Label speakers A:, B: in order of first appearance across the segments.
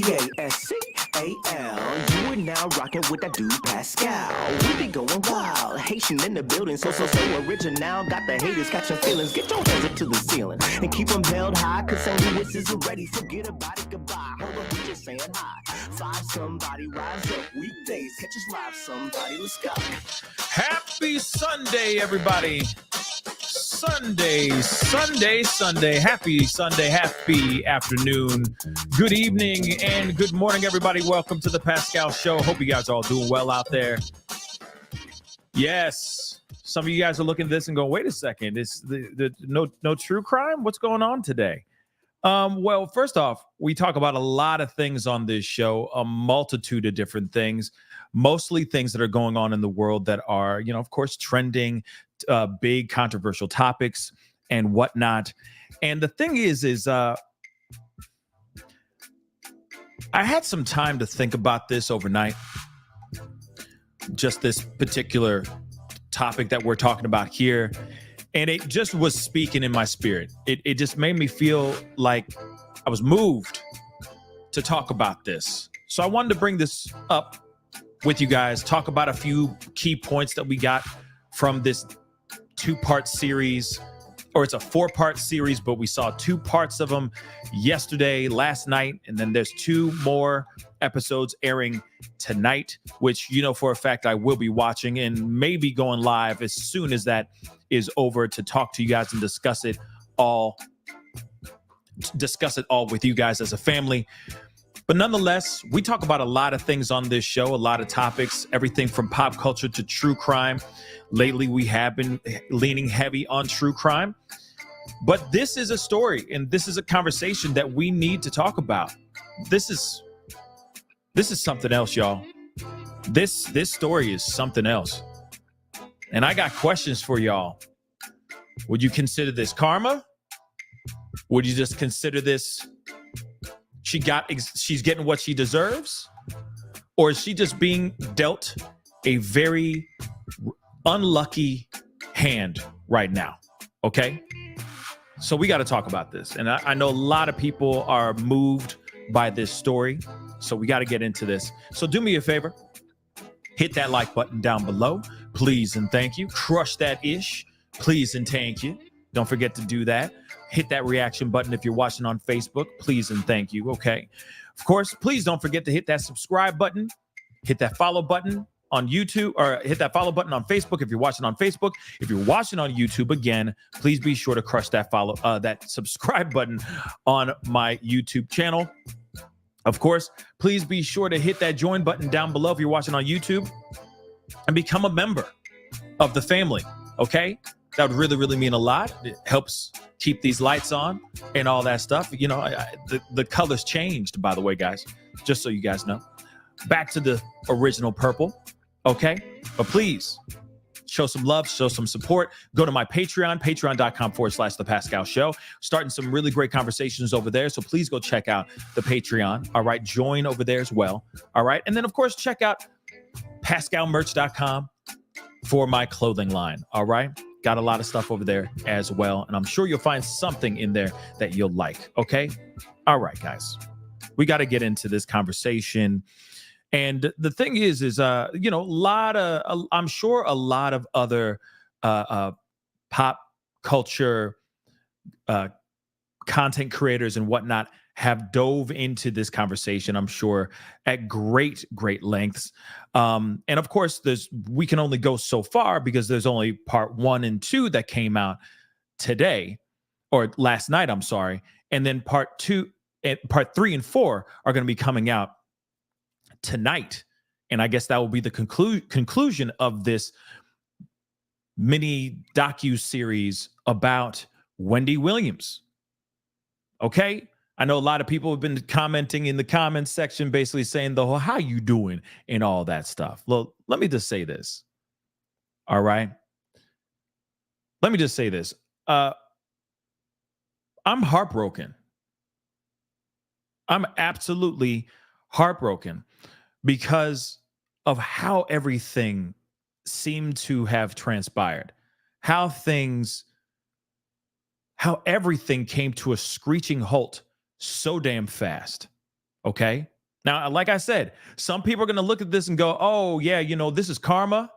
A: Pascal. You are now rocking with that dude Pascal. We be going wild, Haitian in the building, so original. Got the haters catching feelings. Get your hands up to the ceiling and keep them held high, cause St. Louis isn't ready. Forget about it, goodbye. Hold up, we just saying hi. Five somebody, rise up. Weekdays, catch us live, somebody. Let's go.
B: Happy Sunday, everybody. Sunday. Happy Sunday, happy afternoon, good evening, and good morning, everybody. Welcome to the Pascal Show. Hope you guys are all doing well out there. Yes, some of you guys are looking at this and going, wait a second, is no true crime? What's going on today? Well, first off, we talk about a lot of things on this show, a multitude of different things, mostly things that are going on in the world that are, of course, trending, big controversial topics and whatnot. And the thing is I had some time to think about this overnight, just this particular topic that we're talking about here. And it just was speaking in my spirit. It just made me feel like I was moved to talk about this. So I wanted to bring this up with you guys, talk about a few key points that we got from this two-part series, or it's a four-part series, but we saw two parts of them yesterday, last night, and then there's two more episodes airing tonight, which for a fact I will be watching and maybe going live as soon as that is over to talk to you guys and discuss it all with you guys as a family. But nonetheless, we talk about a lot of things on this show, a lot of topics, everything from pop culture to true crime. Lately, we have been leaning heavy on true crime. But this is a story, and this is a conversation that we need to talk about. This is something else, y'all. This story is something else. And I got questions for y'all. Would you consider this karma? Would you just consider this she's getting what she deserves? Or is she just being dealt a very unlucky hand right now? Okay? So we got to talk about this. And I know a lot of people are moved by this story. So we got to get into this. So do me a favor. Hit that like button down below. Please and thank you. Crush that ish. Please and thank you. Don't forget to do that. Hit that reaction button if you're watching on Facebook. Please and thank you. Okay. Of course, please don't forget to hit that subscribe button. Hit that follow button on YouTube, or hit that follow button on Facebook if you're watching on Facebook. If you're watching on YouTube, again, please be sure to crush that that subscribe button on my YouTube channel. Of course, please be sure to hit that join button down below if you're watching on YouTube and become a member of the family. Okay. That would really, really mean a lot. It helps keep these lights on and all that stuff. The colors changed, by the way, guys, just so you guys know. Back to the original purple. Okay. But please show some love, show some support. Go to my Patreon, patreon.com/The Pascal Show. Starting some really great conversations over there. So please go check out the Patreon. All right. Join over there as well. All right. And then, of course, check out pascalmerch.com for my clothing line. All right. Got a lot of stuff over there as well. And I'm sure you'll find something in there that you'll like. Okay. All right, guys. We got to get into this conversation. And the thing is I'm sure a lot of other pop culture content creators and whatnot have dove into this conversation, I'm sure, at great lengths. And of course, we can only go so far because there's only part 1 and 2 that came out today, or last night, I'm sorry. And then part 3 and 4 are going to be coming out tonight. And I guess that will be the conclusion of this mini docu-series about Wendy Williams. Okay? I know a lot of people have been commenting in the comments section, basically saying, how you doing and all that stuff. Well, let me just say this. All right. Let me just say this. I'm heartbroken. I'm absolutely heartbroken because of how everything seemed to have transpired, how everything came to a screeching halt so damn fast. Okay. Now, like I said, some people are going to look at this and go, oh, yeah, this is karma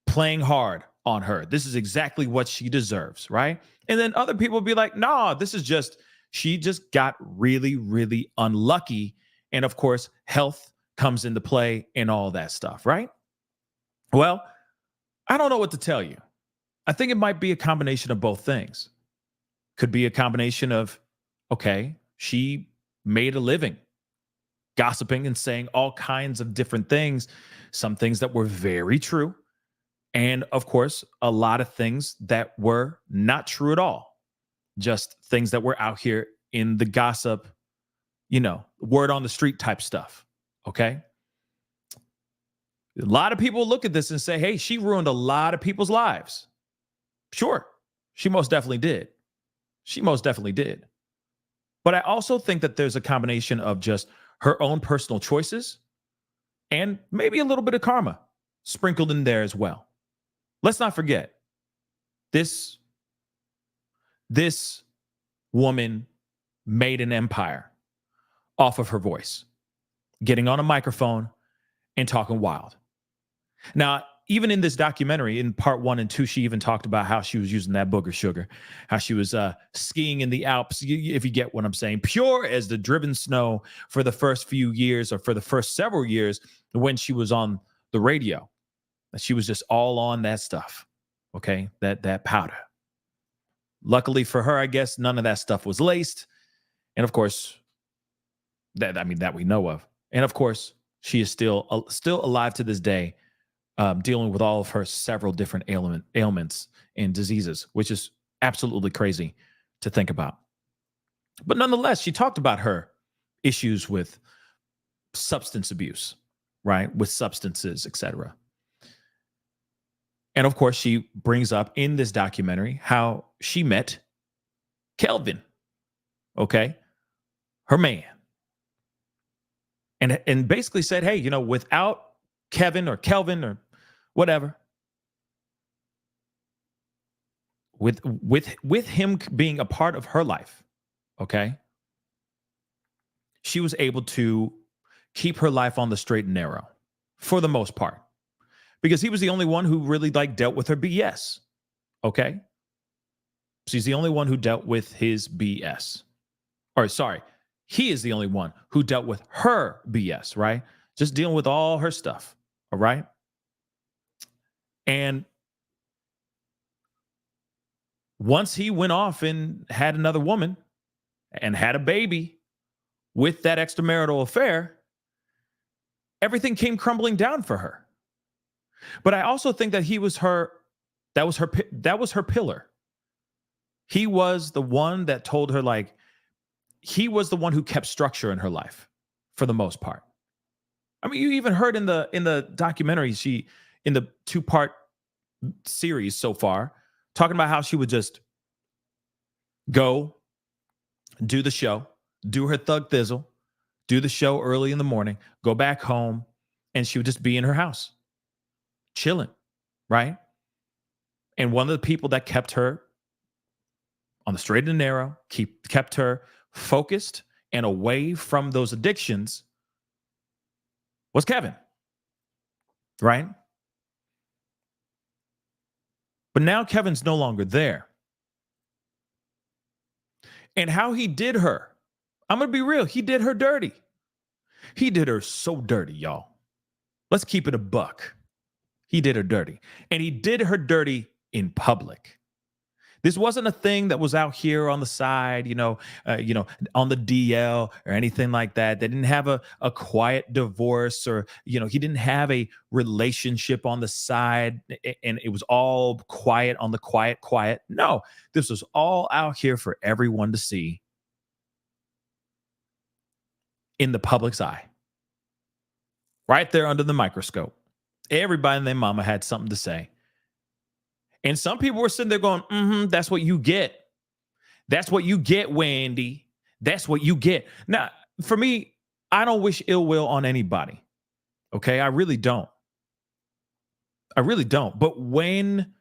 B: playing hard on her. This is exactly what she deserves, right? And then other people will be like, nah, she just got really, really unlucky. And of course, health comes into play and all that stuff, right? Well, I don't know what to tell you. I think it might be a combination of both things. Could be a combination of, okay, she made a living gossiping and saying all kinds of different things, some things that were very true, and of course, a lot of things that were not true at all. Just things that were out here in the gossip, word on the street type stuff. Okay. A lot of people look at this and say, hey, she ruined a lot of people's lives. Sure. She most definitely did. She most definitely did. But I also think that there's a combination of just her own personal choices and maybe a little bit of karma sprinkled in there as well. Let's not forget, this woman made an empire off of her voice, getting on a microphone and talking wild. Now, even in this documentary, in part 1 and 2, she even talked about how she was using that booger sugar, how she was skiing in the Alps, if you get what I'm saying, pure as the driven snow for the first few years or for the first several years when she was on the radio. She was just all on that stuff, okay, that powder. Luckily for her, I guess none of that stuff was laced. And of course, that we know of. And of course, she is still alive to this day, dealing with all of her several different ailments and diseases, which is absolutely crazy to think about. But nonetheless, she talked about her issues with substance abuse, right? With substances, etc. And of course, she brings up in this documentary how she met Kelvin, okay, her man, and basically said, hey, without Kevin or Kelvin or whatever, with him being a part of her life, okay, she was able to keep her life on the straight and narrow for the most part, because he was the only one who really dealt with her BS. Okay. She's the only one who dealt with his BS. Or sorry, he is the only one who dealt with her BS, right? Just dealing with all her stuff. All right. And once he went off and had another woman and had a baby with that extramarital affair, everything came crumbling down for her. But I also think that that was her pillar. He was the one that told her, he was the one who kept structure in her life for the most part. I mean, you even heard in the documentary, she, in the 2-part series so far, talking about how she would just go do the show, do her thug thizzle, do the show early in the morning, go back home, and she would just be in her house, chilling, right? And one of the people that kept her on the straight and narrow, kept her focused and away from those addictions was Kevin, right? But now Kevin's no longer there. And how he did her, I'm going to be real, he did her dirty. He did her so dirty, y'all. Let's keep it a buck. He did her dirty. And he did her dirty in public. This wasn't a thing that was out here on the side, on the DL or anything like that. They didn't have a quiet divorce, or, he didn't have a relationship on the side and it was all quiet on the quiet. No, this was all out here for everyone to see in the public's eye. Right there under the microscope. Everybody and their mama had something to say. And some people were sitting there going, that's what you get. That's what you get, Wendy. That's what you get. Now, for me, I don't wish ill will on anybody. Okay? I really don't. But when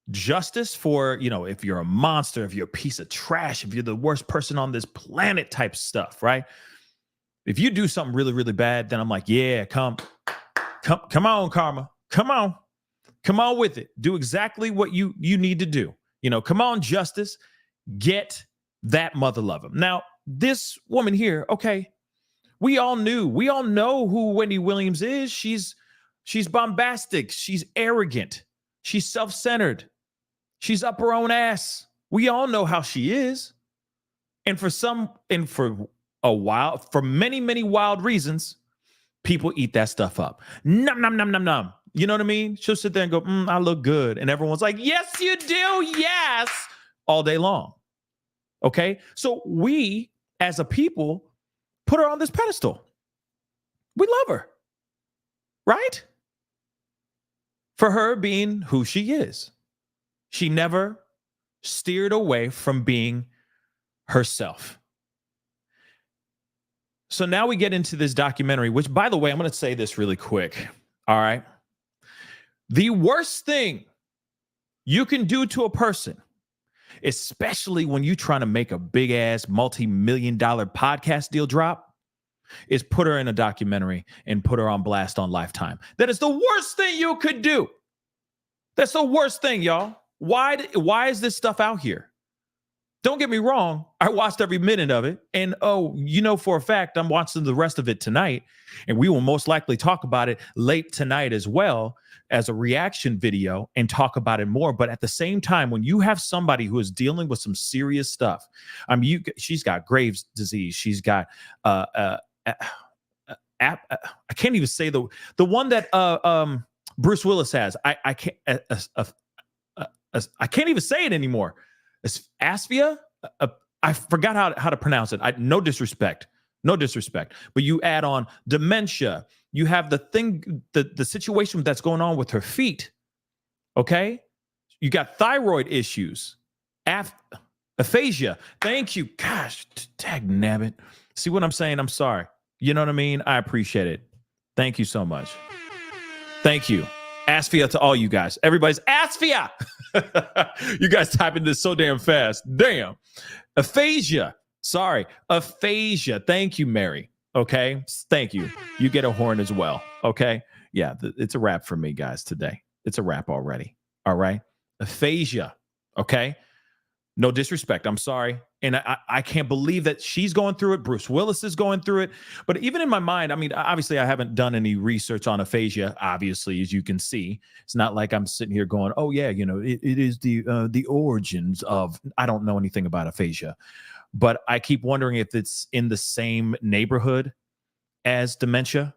B: justice for, if you're a monster, if you're a piece of trash, if you're the worst person on this planet type stuff, right? If you do something really, really bad, then I'm like, yeah, come on, karma. Come on with it. Do exactly what you need to do. Come on, justice. Get that mother lover. Now, this woman here, okay, we all know who Wendy Williams is. She's bombastic. She's arrogant. She's self-centered. She's up her own ass. We all know how she is. And for a while, for many, many wild reasons, people eat that stuff up. Nom, nom, nom, nom, nom. You know what I mean? She'll sit there and go, I look good. And everyone's like, yes, you do. Yes. All day long. Okay. So we, as a people, put her on this pedestal. We love her. Right? For her being who she is. She never steered away from being herself. So now we get into this documentary, which, by the way, I'm going to say this really quick. All right. The worst thing you can do to a person, especially when you're trying to make a big ass multi-million-dollar podcast deal drop, is put her in a documentary and put her on blast on Lifetime. That is the worst thing you could do. That's the worst thing, y'all. Why is this stuff out here? Don't get me wrong. I watched every minute of it. And for a fact, I'm watching the rest of it tonight. And we will most likely talk about it late tonight as well as a reaction video and talk about it more. But at the same time, when you have somebody who is dealing with some serious stuff, she's got Graves' disease. She's got, I can't even say the one that Bruce Willis has. I can't even say it anymore. It's aphasia. I forgot how to pronounce it. No disrespect. But you add on dementia. You have the situation that's going on with her feet. Okay, you got thyroid issues, aphasia. Thank you. Gosh, dag nabbit. See what I'm saying? I'm sorry. You know what I mean? I appreciate it. Thank you so much. Thank you. Asphyxia to all you guys. Everybody's asphyxia. You guys typing this so damn fast. Damn. Aphasia. Sorry. Aphasia. Thank you, Mary. Okay. Thank you. You get a horn as well. Okay. Yeah. It's a wrap for me, guys, today. It's a wrap already. All right. Aphasia. Okay. No disrespect. I'm sorry. And I can't believe that she's going through it. Bruce Willis is going through it. But even in my mind, I mean, obviously, I haven't done any research on aphasia, obviously, as you can see. It's not like I'm sitting here going, oh, yeah, it is the origins of, I don't know anything about aphasia. But I keep wondering if it's in the same neighborhood as dementia.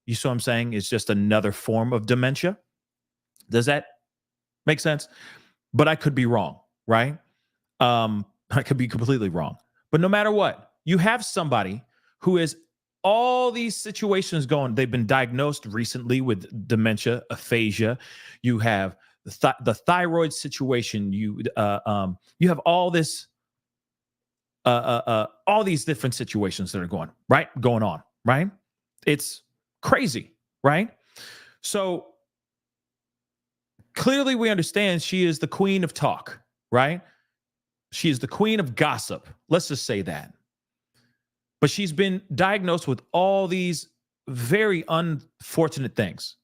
B: You see what I'm saying? It's just another form of dementia. Does that make sense? But I could be wrong, right? I could be completely wrong. But no matter what, you have somebody who is all these situations going. They've been diagnosed recently with dementia, aphasia. You have the thyroid situation. You have all this, all these different situations that are going on, right? It's crazy, right? So clearly we understand she is the queen of talk, right? She is the queen of gossip. Let's just say that. But she's been diagnosed with all these very unfortunate things.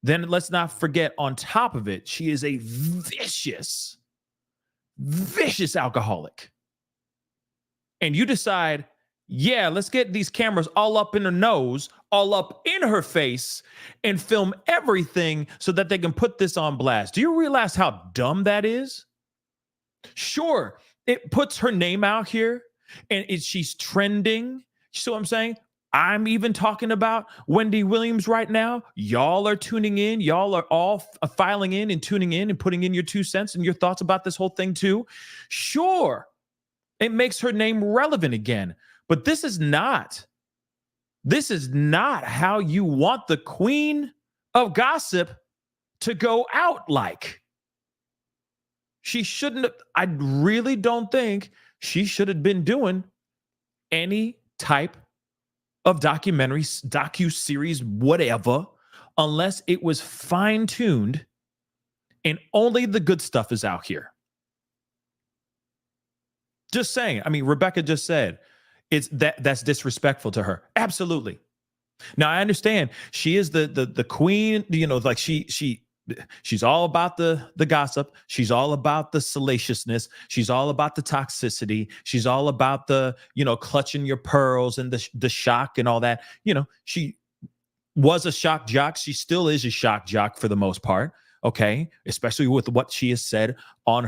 B: Then let's not forget, on top of it, she is a vicious alcoholic. And you decide, yeah, let's get these cameras all up in her nose, all up in her face, and film everything so that they can put this on blast. Do you realize how dumb that is? Sure, it puts her name out here and she's trending. You see what I'm saying? I'm even talking about Wendy Williams right now. Y'all are tuning in. Y'all are all filing in and tuning in and putting in your 2 cents and your thoughts about this whole thing too. Sure, it makes her name relevant again. But this is not how you want the queen of gossip to go out like. She shouldn't have, I really don't think she should have been doing any type of documentary, docu-series, whatever, unless it was fine-tuned and only the good stuff is out here. Just saying. I mean, Rebecca just said, that's disrespectful to her. Absolutely. Now I understand she is the queen, like she's all about the gossip. She's all about the salaciousness. She's all about the toxicity. She's all about the, clutching your pearls and the shock and all that. She was a shock jock. She still is a shock jock for the most part. Okay. Especially with what she has said on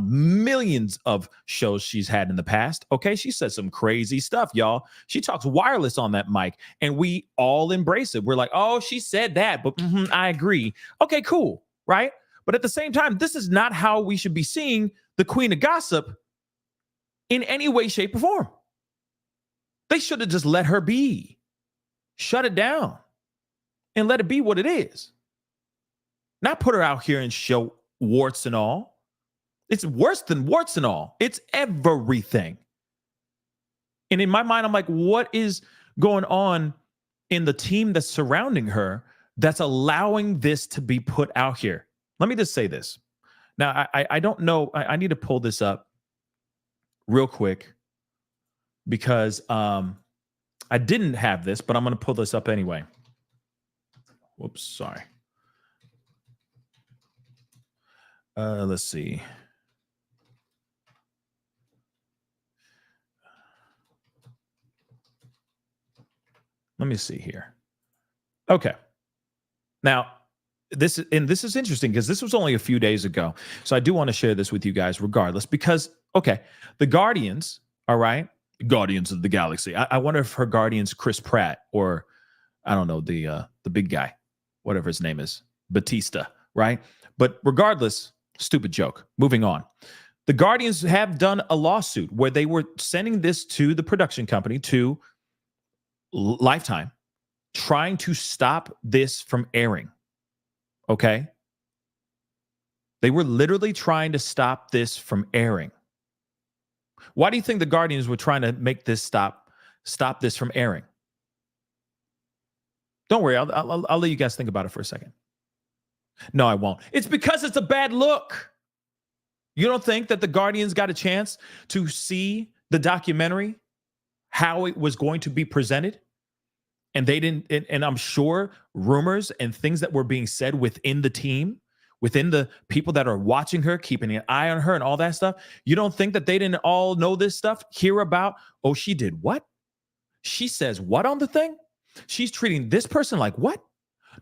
B: millions of shows she's had in the past. Okay. She said some crazy stuff, y'all. She talks wireless on that mic and we all embrace it. We're like, oh, she said that, but I agree. Okay, cool. Right. But at the same time, this is not how we should be seeing the queen of gossip in any way, shape, or form. They should have just let her be. Shut it down and let it be what it is. Not put her out here and show warts and all. It's worse than warts and all. It's everything. And in my mind, I'm like, what is going on in the team that's surrounding her that's allowing this to be put out here? Let me just say this. Now, I don't know. I need to pull this up real quick because I didn't have this, but I'm going to pull this up anyway. Whoops, sorry. Let's see. Let me see here. Okay. Now, this is interesting because this was only a few days ago. So I do want to share this with you guys regardless because, okay, the Guardians, all right, Guardians of the Galaxy. I wonder if her Guardians, Chris Pratt, or I don't know, the big guy, whatever his name is, Batista, right? But regardless, stupid joke. Moving on. The Guardians have done a lawsuit where they were sending this to the production company, to Lifetime, trying to stop this from airing. Okay? They were literally trying to stop this from airing. Why do you think the Guardians were trying to make this stop this from airing? Don't worry, I'll let you guys think about it for a second. No, I won't. It's because it's a bad look. You don't think that the Guardians got a chance to see the documentary, how it was going to be presented? And they didn't, and I'm sure rumors and things that were being said within the team, within the people that are watching her, keeping an eye on her and all that stuff. You don't think that they didn't all know this stuff, hear about, oh, she did what? She says what on the thing? She's treating this person like what?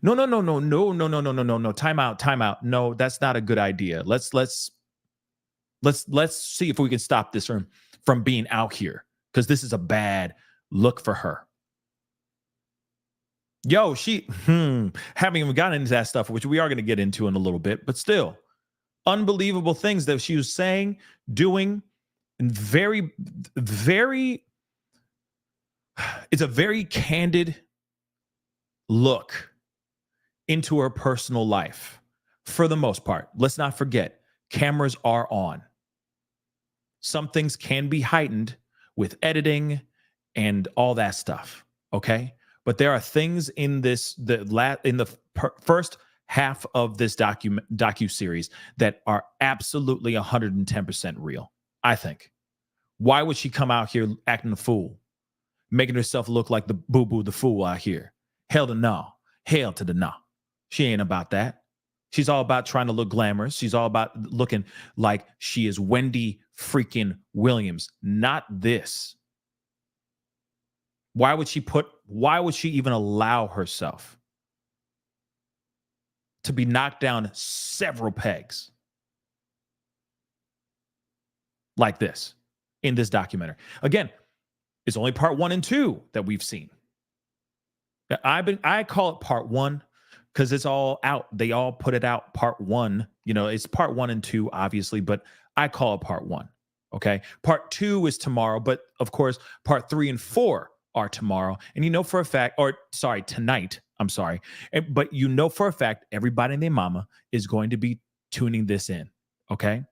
B: No. Time out. No, that's not a good idea. Let's see if we can stop this from being out here because this is a bad look for her. Yo, she haven't even gotten into that stuff, which we are going to get into in a little bit, but still, unbelievable things that she was saying, doing, and very, very. It's a very candid look into her personal life for the most part. Let's not forget, cameras are on. Some things can be heightened with editing and all that stuff, okay? But there are things in the first half of this docu-series that are absolutely 110% real, I think. Why would she come out here acting a fool, making herself look like the boo-boo, the fool out here? Hell to no. Hell to the no. She ain't about that. She's all about trying to look glamorous. She's all about looking like she is Wendy freaking Williams, not this. Why would she even allow herself to be knocked down several pegs like this in this documentary? Again, it's only part 1 and 2 that we've seen. I call it part 1 because it's all out. They all put it out part 1. It's part 1 and 2, obviously, but I call it part 1. Okay. Part 2 is tomorrow, but of course, part 3 and 4 are tomorrow. And for a fact, tonight, I'm sorry. But for a fact, everybody and their mama is going to be tuning this in. Okay.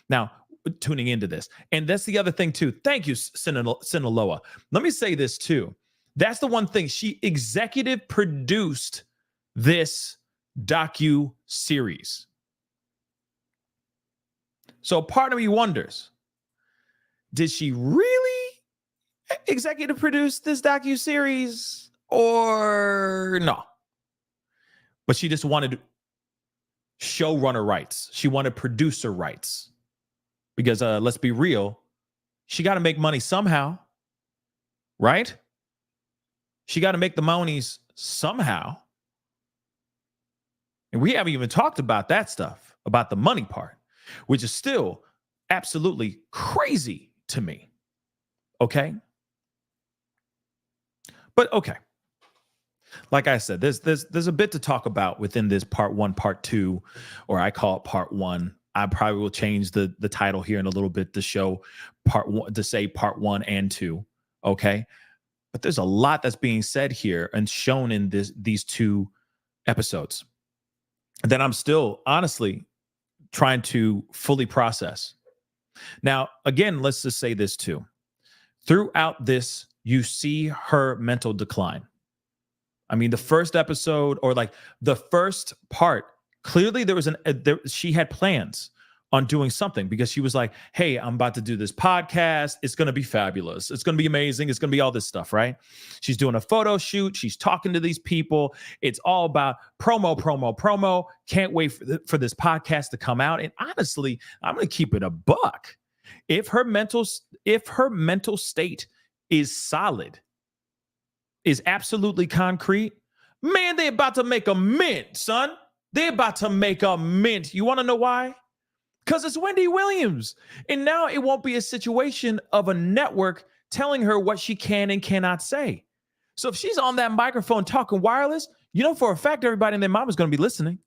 B: Now, tuning into this. And that's the other thing too. Thank you, Sinaloa. Let me say this too. That's the one thing. She executive produced this docu-series. So part of me wonders, did she really executive produce this docuseries or no? But she just wanted showrunner rights. She wanted producer rights. Because let's be real, she got to make money somehow, right? She got to make the monies somehow. And we haven't even talked about that stuff, about the money part, which is still absolutely crazy to me. Okay? But okay. Like I said, there's a bit to talk about within this part one, part two, or I call it part one. I probably will change the title here in a little bit to show part one, to say part one and two. Okay. But there's a lot that's being said here and shown in these two episodes that I'm still honestly trying to fully process. Now, again, let's just say this too. Throughout this, you see her mental decline. I mean, the first episode or like the first part, clearly there was she had plans on doing something because she was like, hey, I'm about to do this podcast. It's going to be fabulous. It's going to be amazing. It's going to be all this stuff, right? She's doing a photo shoot. She's talking to these people. It's all about promo. Can't wait for this podcast to come out. And honestly, I'm going to keep it a buck. If her mental state is solid, is absolutely concrete, man, they about to make a mint, son. They're about to make a mint. You want to know why? Because it's Wendy Williams. And now it won't be a situation of a network telling her what she can and cannot say. So if she's on that microphone talking wireless, you know for a fact everybody in their mom is going to be listening.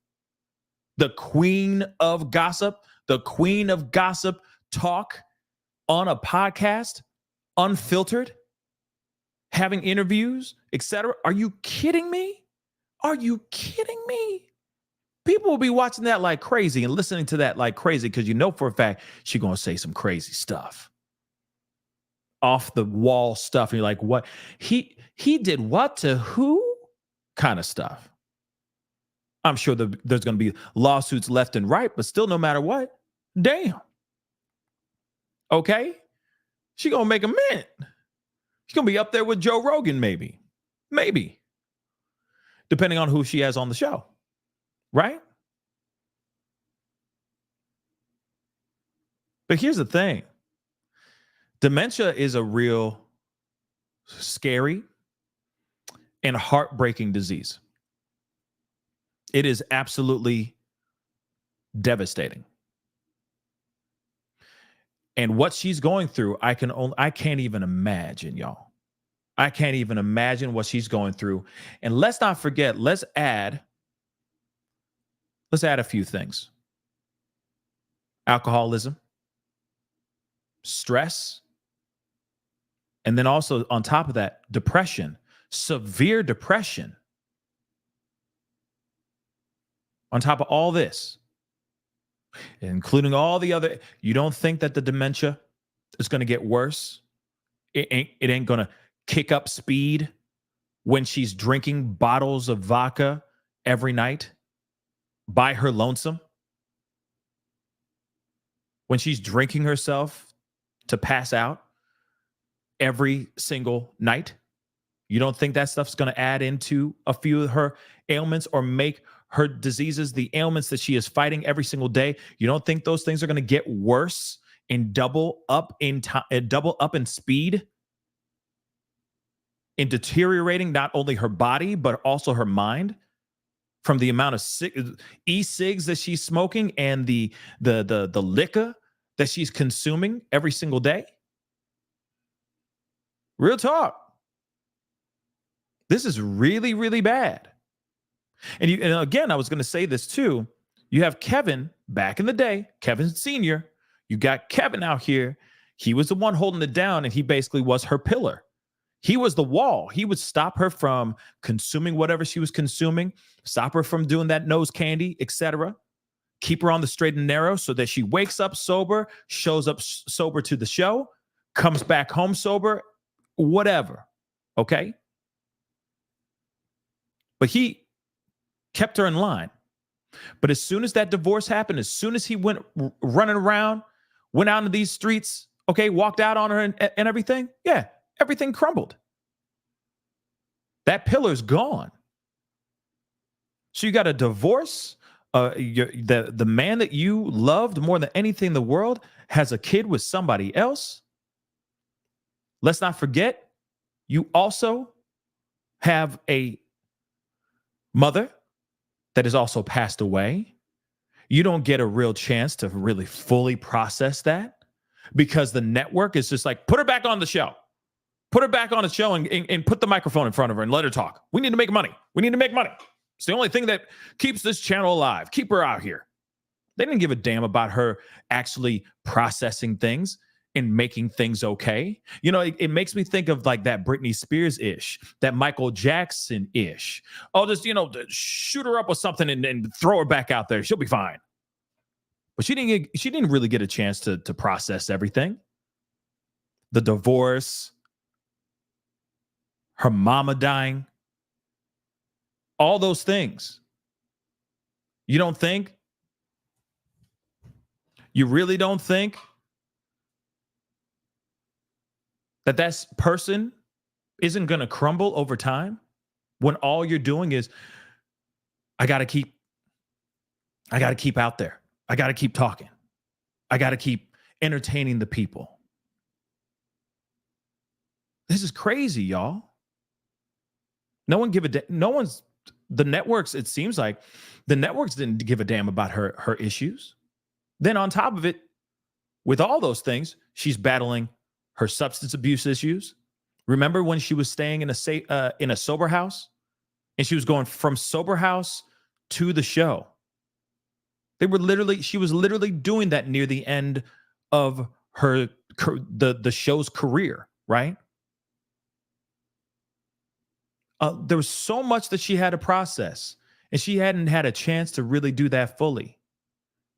B: The queen of gossip talk on a podcast, unfiltered, having interviews, etc. Are you kidding me? Are you kidding me? People will be watching that like crazy and listening to that like crazy because you know for a fact she's going to say some crazy stuff. Off the wall stuff. And you're like, what? He did what to who? Kind of stuff. I'm sure there's going to be lawsuits left and right, but still no matter what, damn. Okay? She going to make a mint. She's going to be up there with Joe Rogan, maybe. Maybe. Depending on who she has on the show. Right? But here's the thing. Dementia is a real scary and heartbreaking disease. It is absolutely devastating. And what she's going through, I can't even imagine, y'all. I can't even imagine what she's going through. And let's not forget, let's add a few things. Alcoholism, stress, and then also on top of that, depression, severe depression. On top of all this, including all the other, you don't think that the dementia is going to get worse? It ain't going to kick up speed when she's drinking bottles of vodka every night by her lonesome? When she's drinking herself to pass out every single night? You don't think that stuff's going to add into a few of her ailments or make her diseases, the ailments that she is fighting every single day? You don't think those things are going to get worse and double up in speed in deteriorating not only her body, but also her mind from the amount of e-cigs that she's smoking and the liquor that she's consuming every single day? Real talk. This is really, really bad. And again, I was going to say this too. You have Kevin back in the day, Kevin Sr. You got Kevin out here. He was the one holding it down, and he basically was her pillar. He was the wall. He would stop her from consuming whatever she was consuming, stop her from doing that nose candy, etc. Keep her on the straight and narrow so that she wakes up sober, shows up sober to the show, comes back home sober, whatever. Okay? But he kept her in line. But as soon as that divorce happened, as soon as he went running around, went out into these streets, okay, walked out on her and everything, yeah, everything crumbled. That pillar's gone. So you got a divorce. The man that you loved more than anything in the world has a kid with somebody else. Let's not forget, you also have a mother that has also passed away. You don't get a real chance to really fully process that because the network is just like, put her back on the show. Put her back on the show and put the microphone in front of her and let her talk. We need to make money. We need to make money. It's the only thing that keeps this channel alive. Keep her out here. They didn't give a damn about her actually processing things and making things okay. You know, it makes me think of like that Britney Spears-ish, that Michael Jackson-ish. Oh, just, shoot her up with something and throw her back out there. She'll be fine. But she didn't really get a chance to process everything. The divorce, her mama dying, all those things. You really don't think that person isn't going to crumble over time when all you're doing is, I got to keep out there. I got to keep talking. I got to keep entertaining the people. This is crazy, y'all. The networks, it seems like the networks didn't give a damn about her issues. Then on top of it, with all those things, she's battling her substance abuse issues. Remember when she was staying in a sober house and she was going from sober house to the show? She was literally doing that near the end of the show's career, right? There was so much that she had to process, and she hadn't had a chance to really do that fully.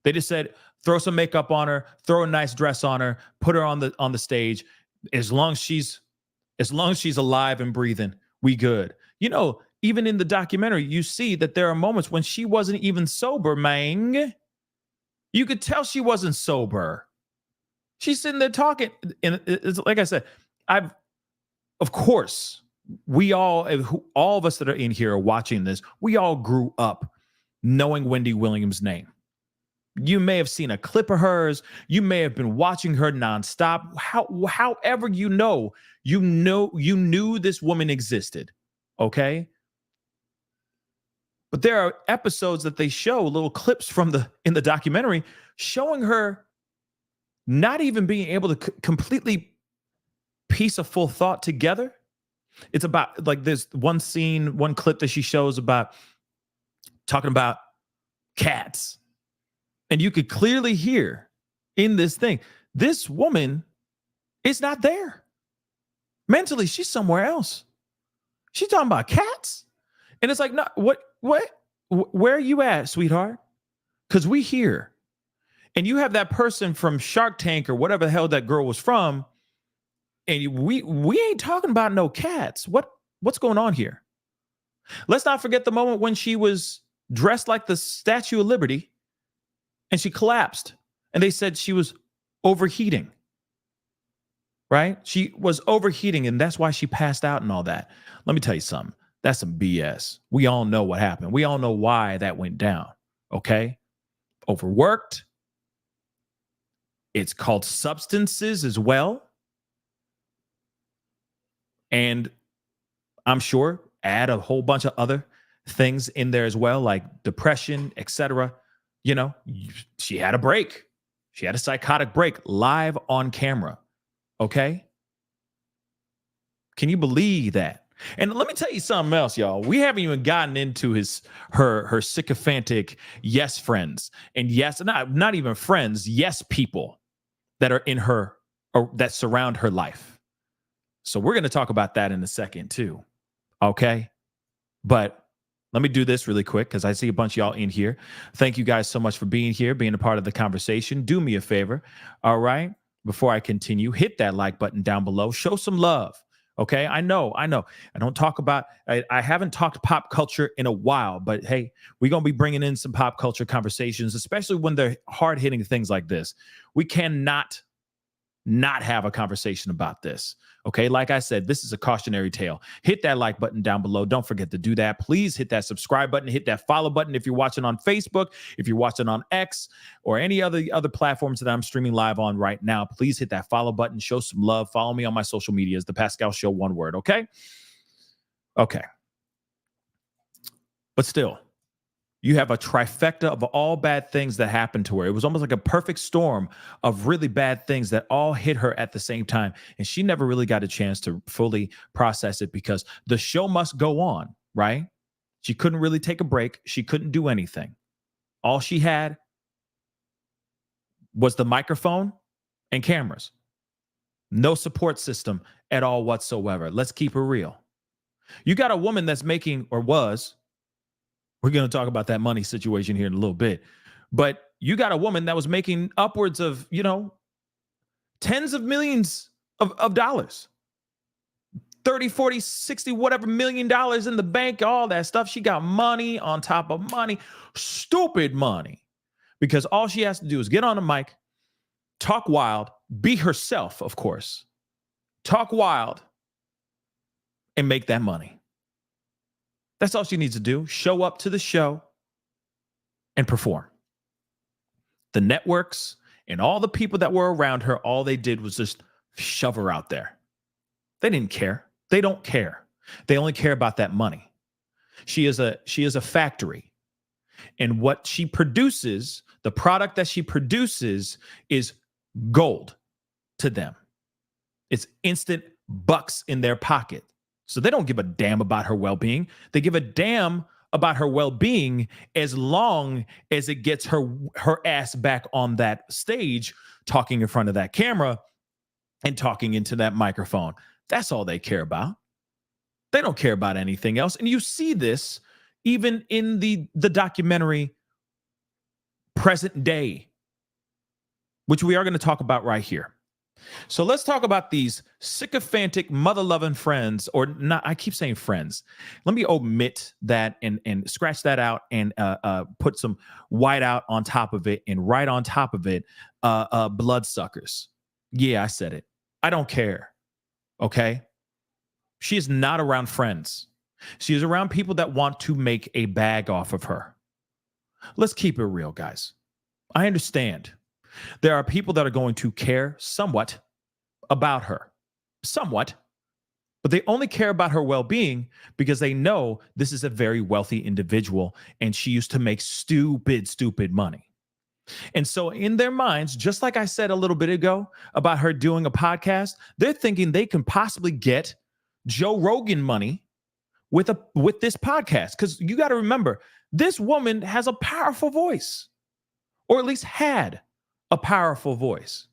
B: They just said, throw some makeup on her, throw a nice dress on her, put her on the stage. As long as she's alive and breathing, we good. Even in the documentary, you see that there are moments when she wasn't even sober, man. You could tell she wasn't sober. She's sitting there talking, and it's like I said, of course, all of us that are in here are watching this, we all grew up knowing Wendy Williams' name. You may have seen a clip of hers. You may have been watching her nonstop. However, you knew this woman existed. Okay. But there are episodes that they show, little clips in the documentary, showing her not even being able to completely piece a full thought together. It's about, like, there's one clip that she shows about talking about cats. And you could clearly hear in this thing, this woman is not there. Mentally, she's somewhere else. She's talking about cats. And it's like, no, where are you at, sweetheart? Because we here. And you have that person from Shark Tank or whatever the hell that girl was from. And we ain't talking about no cats. What's going on here? Let's not forget the moment when she was dressed like the Statue of Liberty and she collapsed. And they said she was overheating. Right? She was overheating, and that's why she passed out and all that. Let me tell you something. That's some BS. We all know what happened. We all know why that went down. Okay? Overworked. It's called substances as well. And I'm sure add a whole bunch of other things in there as well, like depression, etc. She had a break. She had a psychotic break live on camera. Okay? Can you believe that? And let me tell you something else, y'all. We haven't even gotten into her sycophantic yes friends and yes, not even friends, yes people that are in her or that surround her life. So we're going to talk about that in a second too. Okay? But let me do this really quick because I see a bunch of y'all in here. Thank you guys so much for being here, being a part of the conversation. Do me a favor. All right? Before I continue, hit that like button down below. Show some love. Okay, I know. I haven't talked pop culture in a while, but hey, we're going to be bringing in some pop culture conversations, especially when they're hard-hitting things like this. We cannot not have a conversation about this. Okay, like I said, this is a cautionary tale. Hit that like button down below. Don't forget to do that. Please hit that subscribe button, hit that follow button if you're watching on Facebook, if you're watching on X or any other platforms that I'm streaming live on right now. Please hit that follow button, show some love. Follow me on my social medias, The Pascal Show, one word, okay? Okay. But still, you have a trifecta of all bad things that happened to her. It was almost like a perfect storm of really bad things that all hit her at the same time. And she never really got a chance to fully process it because the show must go on, right? She couldn't really take a break. She couldn't do anything. All she had was the microphone and cameras. No support system at all whatsoever. Let's keep it real. You got a woman that's making, or was, we're going to talk about that money situation here in a little bit. But you got a woman that was making upwards of, tens of millions of dollars. 30, 40, 60, whatever $million in the bank, all that stuff. She got money on top of money, stupid money. Because all she has to do is get on the mic, talk wild, be herself, of course. Talk wild and make that money. That's all she needs to do. Show up to the show and perform. The networks and all the people that were around her, all they did was just shove her out there. They didn't care. They don't care. They only care about that money. She is a factory. And what she produces, the product that she produces is gold to them. It's instant bucks in their pocket. So they don't give a damn about her well-being. They give a damn about her well-being as long as it gets her ass back on that stage, talking in front of that camera and talking into that microphone. That's all they care about. They don't care about anything else. And you see this even in the documentary Present Day, which we are going to talk about right here. So let's talk about these sycophantic, mother-loving friends, or not. I keep saying friends. Let me omit that and scratch that out and put some white out on top of it, and right on top of it, bloodsuckers. Yeah, I said it. I don't care. Okay? She is not around friends. She is around people that want to make a bag off of her. Let's keep it real, guys. I understand. There are people that are going to care somewhat about her. Somewhat. But they only care about her well-being because they know this is a very wealthy individual and she used to make stupid money. And so in their minds, just like I said a little bit ago about her doing a podcast, they're thinking they can possibly get Joe Rogan money with this podcast. Because you got to remember, this woman has a powerful voice, or at least had a powerful voice,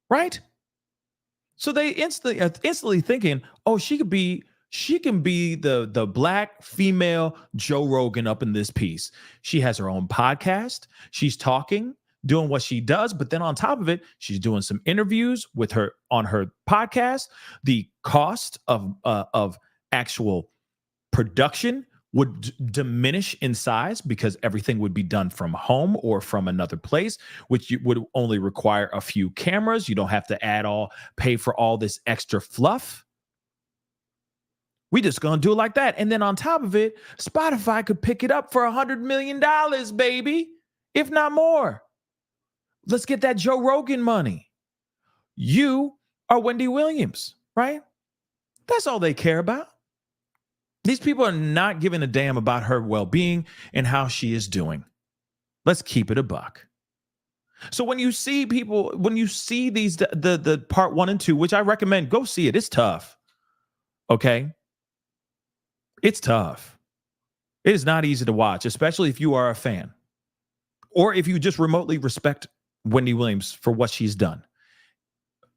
B: right? So they instantly thinking, oh, she can be the black female Joe Rogan up in this piece. She has her own podcast. She's talking, doing what she does, but then on top of it, she's doing some interviews with her on her podcast. The cost of actual production would diminish in size because everything would be done from home or from another place, which would only require a few cameras. You don't have to pay for all this extra fluff. We just gonna do it like that. And then on top of it, Spotify could pick it up for $100 million, baby, if not more. Let's get that Joe Rogan money. You are Wendy Williams, right? That's all they care about. These people are not giving a damn about her well-being and how she is doing. Let's keep it a buck. So when you see these, the part 1 and 2, which I recommend, go see it. It's tough. Okay. It's tough. It is not easy to watch, especially if you are a fan or if you just remotely respect Wendy Williams for what she's done,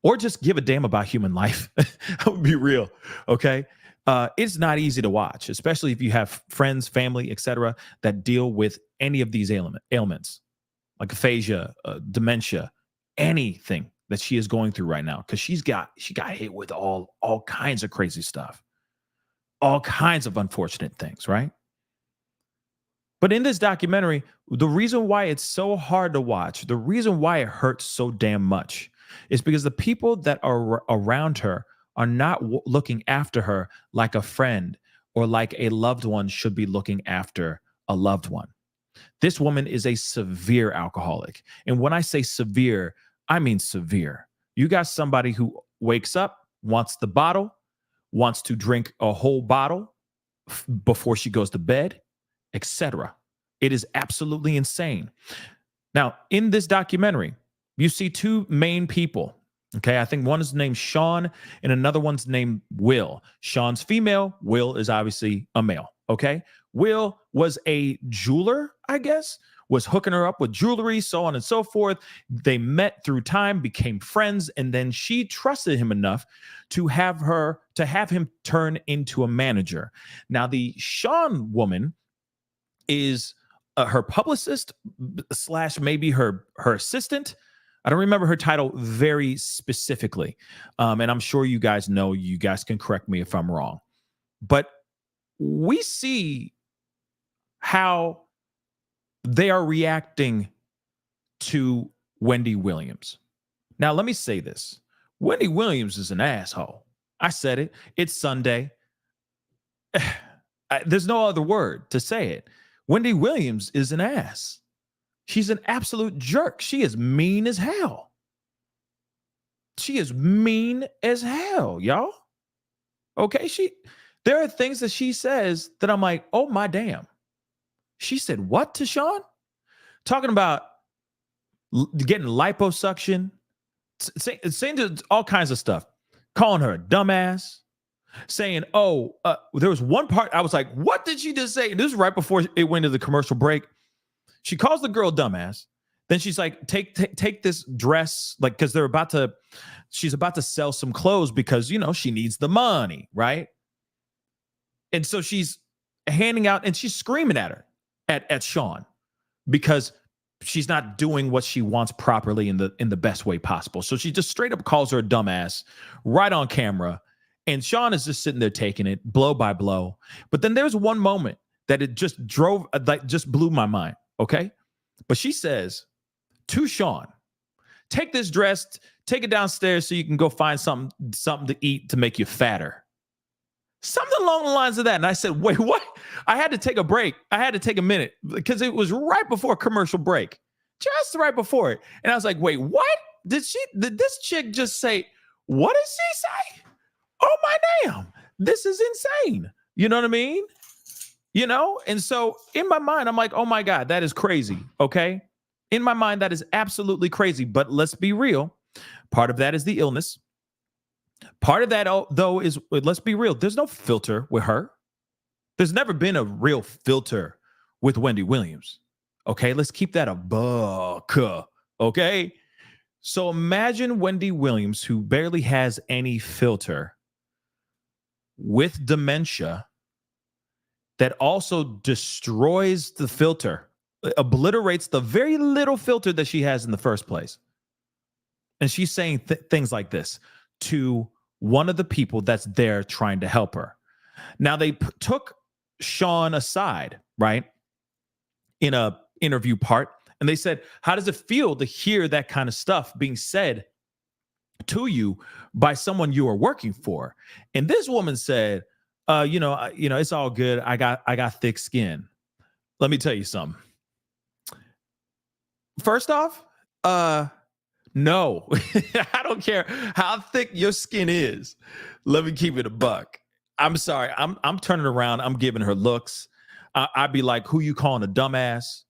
B: or just give a damn about human life. I would be real. Okay. It's not easy to watch, especially if you have friends, family, etc., that deal with any of these ailments, like aphasia, dementia, anything that she is going through right now, because she got hit with all kinds of crazy stuff, all kinds of unfortunate things, right? But in this documentary, the reason why it's so hard to watch, the reason why it hurts so damn much, It's because the people that are around her are not looking after her like a friend or like a loved one should be looking after a loved one. This woman is a severe alcoholic. And when I say severe, I mean severe. You got somebody who wakes up, wants the bottle, wants to drink a whole bottle before she goes to bed, etc. It is absolutely insane. Now, in this documentary, you see two main people. Okay, I think one is named Sean and another one's named Will. Sean's female, Will is obviously a male. Okay, Will was a jeweler, I guess, was hooking her up with jewelry, so on and so forth. They met through time, became friends, and then she trusted him enough to have him turn into a manager. Now, the Sean woman is her publicist / maybe her assistant. I don't remember her title very specifically. And I'm sure you guys know, you guys can correct me if I'm wrong. But we see how they are reacting to Wendy Williams. Now, let me say this. Wendy Williams is an asshole. I said it. It's Sunday. There's no other word to say it. Wendy Williams is an ass. She's an absolute jerk. She is mean as hell. She is mean as hell, y'all. Okay, there are things that she says that I'm like, oh my damn. She said what to Sean? Talking about getting liposuction, saying all kinds of stuff, calling her a dumbass, saying, there was one part I was like, what did she just say? This is right before it went to the commercial break. She calls the girl dumbass. Then she's like, take this dress, like, because she's about to sell some clothes because, she needs the money, right? And so she's handing out and she's screaming at her, at Sean, because she's not doing what she wants properly in the best way possible. So she just straight up calls her a dumbass right on camera. And Sean is just sitting there taking it blow by blow. But then there's one moment that it just just blew my mind. Okay. But she says to Sean, take this dress, take it downstairs so you can go find something to eat to make you fatter. Something along the lines of that. And I said, wait, what? I had to take a break. I had to take a minute because it was right before commercial break, just right before it. And I was like, wait, what? Did this chick just say, what did she say? Oh my damn, this is insane. You know what I mean? And so in my mind, I'm like, oh my God, that is crazy. Okay. In my mind, that is absolutely crazy. But let's be real. Part of that is the illness. Part of that, though, is, let's be real, there's no filter with her. There's never been a real filter with Wendy Williams. Okay, let's keep that a buck. Okay, so imagine Wendy Williams, who barely has any filter, with dementia, that also destroys the filter, obliterates the very little filter that she has in the first place. And she's saying things like this to one of the people that's there trying to help her. Now, they took Sean aside, right, in a interview part, and they said, how does it feel to hear that kind of stuff being said to you by someone you are working for? And this woman said, it's all good. I got thick skin. Let me tell you something. First off, no, I don't care how thick your skin is. Let me keep it a buck. I'm sorry. I'm turning around. I'm giving her looks. I'd be like, who you calling a dumbass?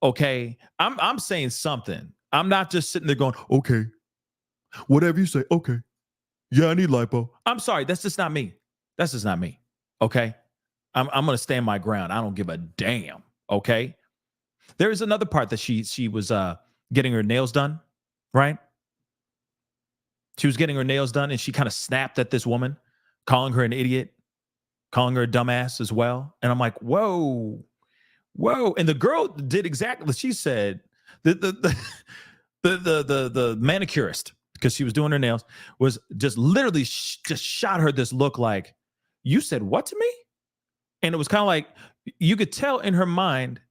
B: Okay. I'm saying something. I'm not just sitting there going, okay, whatever you say. Okay. Yeah, I need lipo. I'm sorry. That's just not me. That's just not me. Okay. I'm going to stand my ground. I don't give a damn. Okay. There is another part that she was getting her nails done. Right? She was getting her nails done and she kind of snapped at this woman, calling her an idiot, calling her a dumbass as well. And I'm like, whoa. And the girl did exactly what she said. The manicurist, because she was doing her nails, was just literally just shot her this look like, you said what to me? And it was kind of like, you could tell in her mind,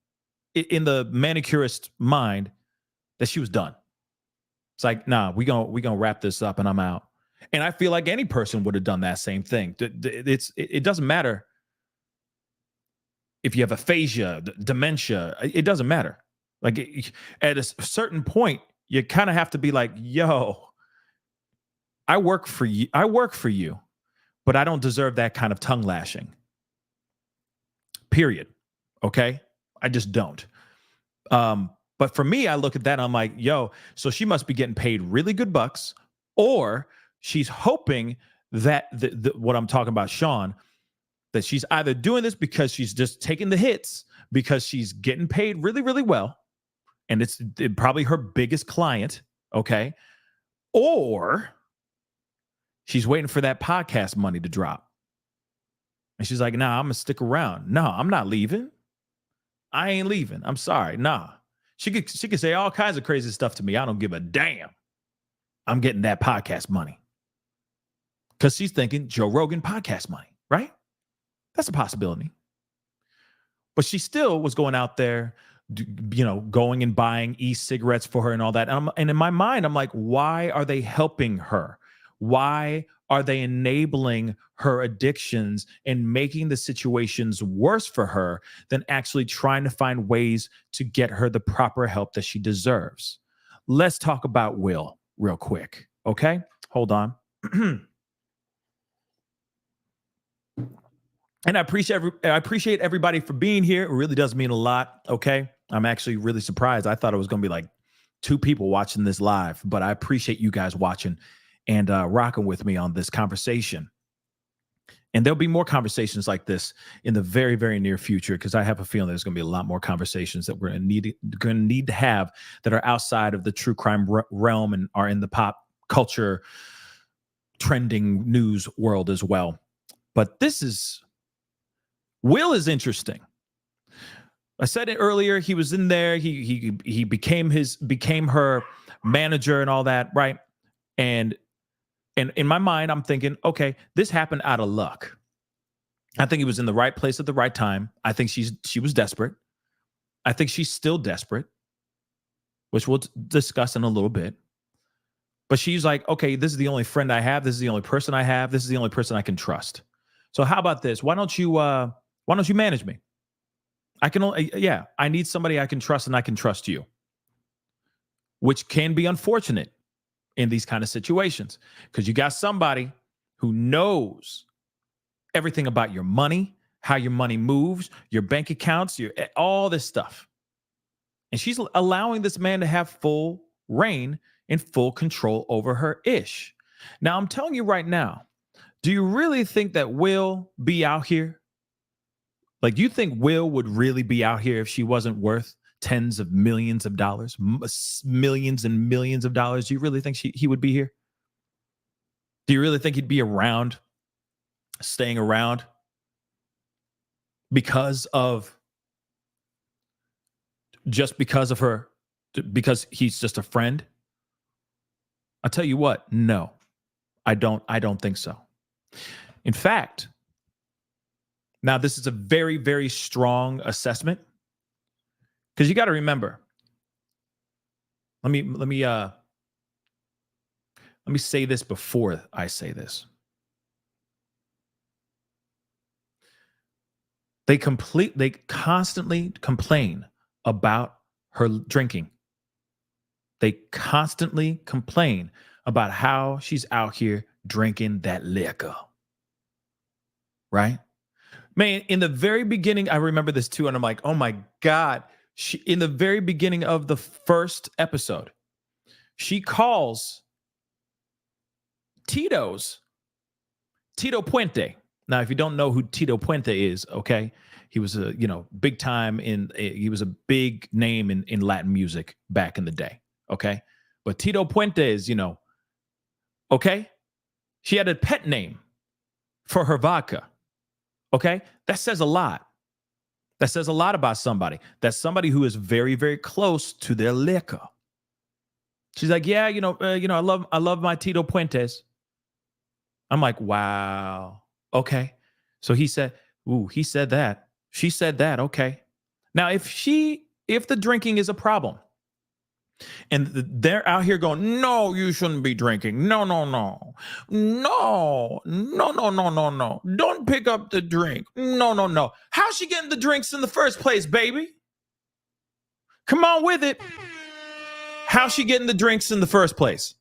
B: in the manicurist's mind, that she was done. It's like, nah, we gonna wrap this up and I'm out. And I feel like any person would have done that same thing. It doesn't matter if you have aphasia, dementia. It doesn't matter. Like at a certain point, you kind of have to be like, yo, I work for you. But I don't deserve that kind of tongue lashing. Period. Okay? I just don't. But for me, I look at that and I'm like, yo, so she must be getting paid really good bucks, or she's hoping that what I'm talking about, Sean, that she's either doing this because she's just taking the hits because she's getting paid really, really well, and it's probably her biggest client, okay? Or she's waiting for that podcast money to drop. And she's like, nah, I'm going to stick around. No, I'm not leaving. I ain't leaving. I'm sorry. Nah. She could say all kinds of crazy stuff to me. I don't give a damn. I'm getting that podcast money. Because she's thinking Joe Rogan podcast money, right? That's a possibility. But she still was going out there, going and buying e-cigarettes for her and all that. And in my mind, I'm like, why are they helping her? Why are they enabling her addictions and making the situations worse for her than actually trying to find ways to get her the proper help that she deserves? Let's talk about Will real quick, okay? Hold on. And I appreciate everybody for being here. It really does mean a lot, okay? I'm actually really surprised. I thought it was going to be like 2 people watching this live, but I appreciate you guys watching and rocking with me on this conversation. And there'll be more conversations like this in the very, very near future, because I have a feeling there's going to be a lot more conversations that we're going to need to have that are outside of the true crime realm and are in the pop culture trending news world as well. But Will is interesting. I said it earlier. He was in there. He became her manager and all that, right? And in my mind, I'm thinking, okay, this happened out of luck. I think he was in the right place at the right time. I think she was desperate. I think she's still desperate, which we'll discuss in a little bit. But she's like, okay, this is the only friend I have. This is the only person I have. This is the only person I can trust. So how about this? Why don't you manage me? I need somebody I can trust, and I can trust you, which can be unfortunate in these kind of situations, because you got somebody who knows everything about your money, how your money moves, your bank accounts, all this stuff. And she's allowing this man to have full reign and full control over her ish. Now, I'm telling you right now, do you really think that Will be out here? Like, do you think Will would really be out here if she wasn't worth tens of millions of dollars, millions and millions of dollars? Do you really think he would be here? Do you really think he'd be around, staying around because of her, because he's just a friend? I'll tell you what, no, I don't think so. In fact, now this is a very, very strong assessment, because you got to remember. Let me say this before I say this. They constantly complain about her drinking. They constantly complain about how she's out here drinking that liquor. Right? Man, in the very beginning, I remember this too, and I'm like, oh my God. In the very beginning of the first episode, she calls Tito Puente. Now, if you don't know who Tito Puente is, okay, he was a big time he was a big name in Latin music back in the day, okay? But Tito Puente is, okay? She had a pet name for her vodka, okay? That says a lot. That says a lot about somebody. That's somebody who is very, very close to their liquor. She's like, yeah, I love my Tito Puentes. I'm like, wow. Okay. So he said that. She said that. Okay. Now, if the drinking is a problem, And they're out here going, no, you shouldn't be drinking. No, no, no. No, no, no, no, no, no. Don't pick up the drink. No, no, no. How's she getting the drinks in the first place, baby? Come on with it. How's she getting the drinks in the first place?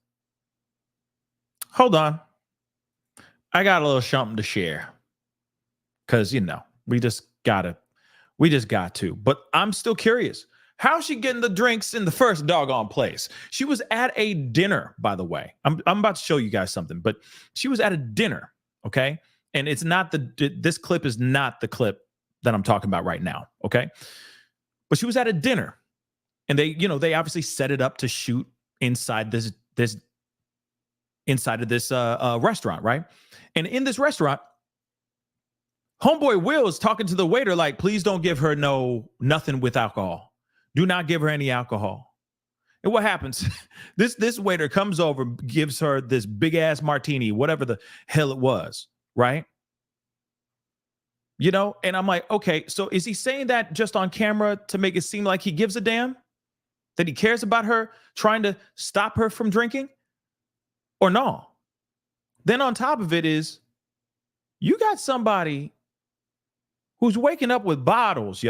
B: Hold on. I got a little something to share. Because, we just got to. But I'm still curious. How's she getting the drinks in the first doggone place? She was at a dinner, by the way. I'm about to show you guys something, but she was at a dinner, okay? And it's not this clip is not the clip that I'm talking about right now, okay? But she was at a dinner, and they obviously set it up to shoot inside this restaurant, right? And in this restaurant, homeboy Will is talking to the waiter like, please don't give her nothing with alcohol. Do not give her any alcohol. And what happens? This waiter comes over, gives her this big ass martini, whatever the hell it was, right? And I'm like, okay, so is he saying that just on camera to make it seem like he gives a damn? That he cares about her, trying to stop her from drinking? Or no? Then on top of it is, you got somebody who's waking up with bottles,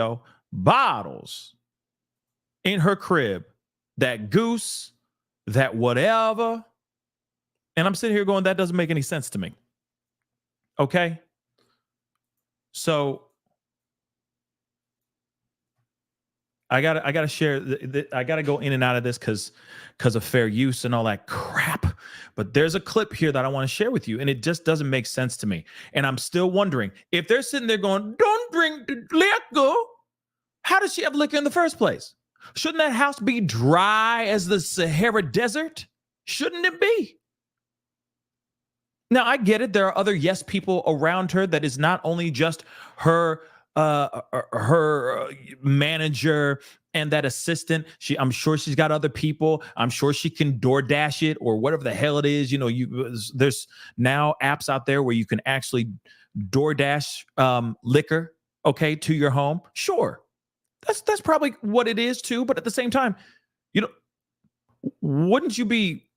B: bottles in her crib, that goose, that whatever. And I'm sitting here going, that doesn't make any sense to me. Okay? So I gotta share. I gotta go in and out of this because of fair use and all that crap. But there's a clip here that I want to share with you, and it just doesn't make sense to me. And I'm still wondering if they're sitting there going, "Don't drink liquor." How does she have liquor in the first place? Shouldn't that house be dry as the Sahara Desert? Shouldn't it be? Now, I get it. There are other yes people around her that is not only just her manager and that assistant. I'm sure she's got other people. I'm sure she can DoorDash it or whatever the hell it is. There's now apps out there where you can actually DoorDash liquor, okay, to your home. Sure. That's probably what it is too. But at the same time, wouldn't you be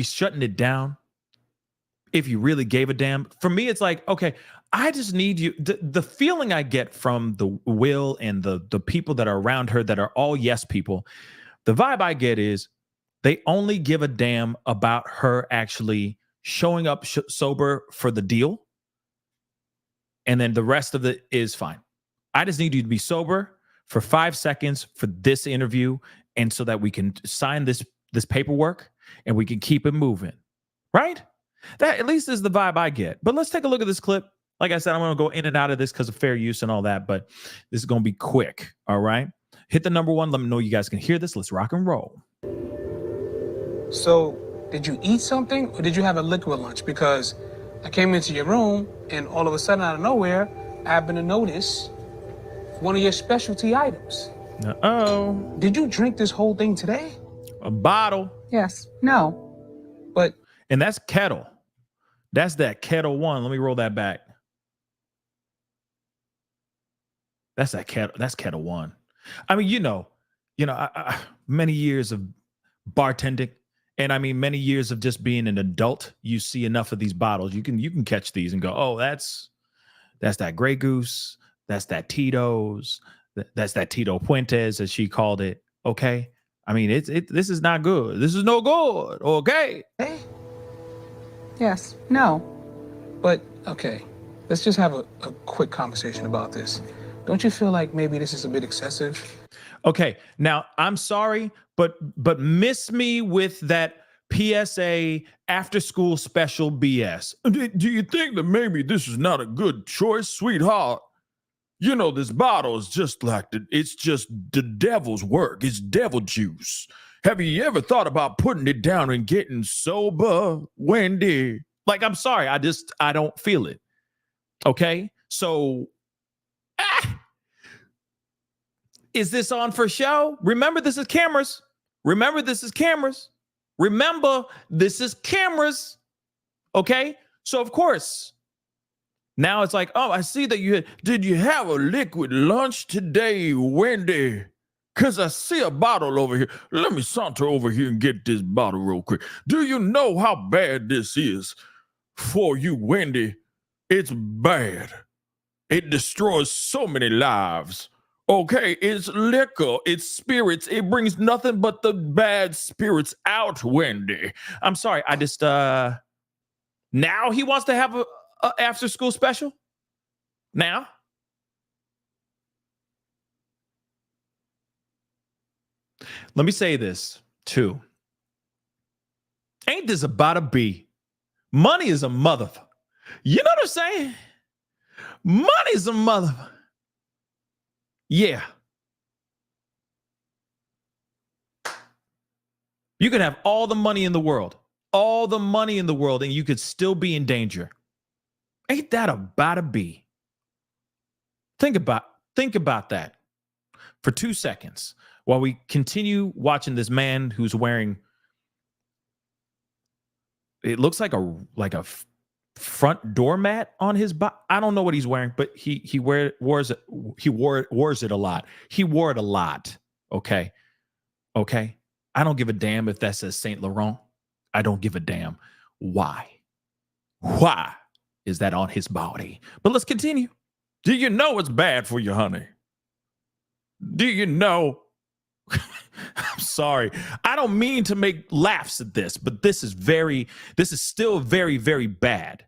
B: shutting it down if you really gave a damn? For me, it's like, okay, I just need you. The feeling I get from the Will and the people that are around her that are all yes people, the vibe I get is they only give a damn about her actually showing up sober for the deal. And then the rest of it is fine. I just need you to be sober for 5 seconds for this interview, and so that we can sign this paperwork and we can keep it moving, right? That at least is the vibe I get. But let's take a look at this clip. Like I said, I'm going to go in and out of this because of fair use and all that, but this is going to be quick, all right? Hit the number one. Let me know you guys can hear this. Let's rock and roll.
C: So, did you eat something or did you have a liquid lunch? Because I came into your room and all of a sudden out of nowhere, I happened to notice one of your specialty items.
B: Uh-oh.
C: Did you drink this whole thing today?
B: A bottle.
C: Yes. No. But.
B: And that's Kettle. That's that Kettle One. Let me roll that back. That's that Kettle. That's Kettle One. I mean, I many years of bartending, and I mean many years of just being an adult. You see enough of these bottles, you can catch these and go, oh, that's that Grey Goose. That's that Tito's. That's that Tito Puentes, as she called it. Okay. I mean, this is not good. This is no good. Okay.
C: Hey. Yes. No. But okay, let's just have a quick conversation about this. Don't you feel like maybe this is a bit excessive?
B: Okay. Now, I'm sorry, but miss me with that PSA after school special BS. Do you think that maybe this is not a good choice, sweetheart? This bottle is just like it's just the devil's work. It's devil juice. Have you ever thought about putting it down and getting sober, Wendy? Like, I'm sorry. I don't feel it. Okay. So, is this on for show? Remember, this is cameras. Remember, this is cameras. Okay. So, of course, now it's like, oh, I see that did you have a liquid lunch today, Wendy? because I see a bottle over here. Let me saunter over here and get this bottle real quick. Do you know how bad this is for you, Wendy? It's bad. It destroys so many lives. Okay, it's liquor, it's spirits. It brings nothing but the bad spirits out, Wendy. I'm sorry, I just, now he wants to have a after school special? Now? Let me say this, too. Ain't this about a bee? Money is a motherfucker. You know what I'm saying? Money is a motherfucker. Yeah. You can have all the money in the world, and you could still be in danger. Ain't that about a bee? Think about that for 2 seconds while we continue watching this man who's wearing, it looks like a front doormat on his body. I don't know what he's wearing, but he wore it a lot. He wore it a lot. Okay. I don't give a damn if that says Saint Laurent. I don't give a damn. Why is that on his body? But let's continue. Do you know it's bad for you, honey? Do you know? I'm sorry. I don't mean to make laughs at this, but this is still very, very bad.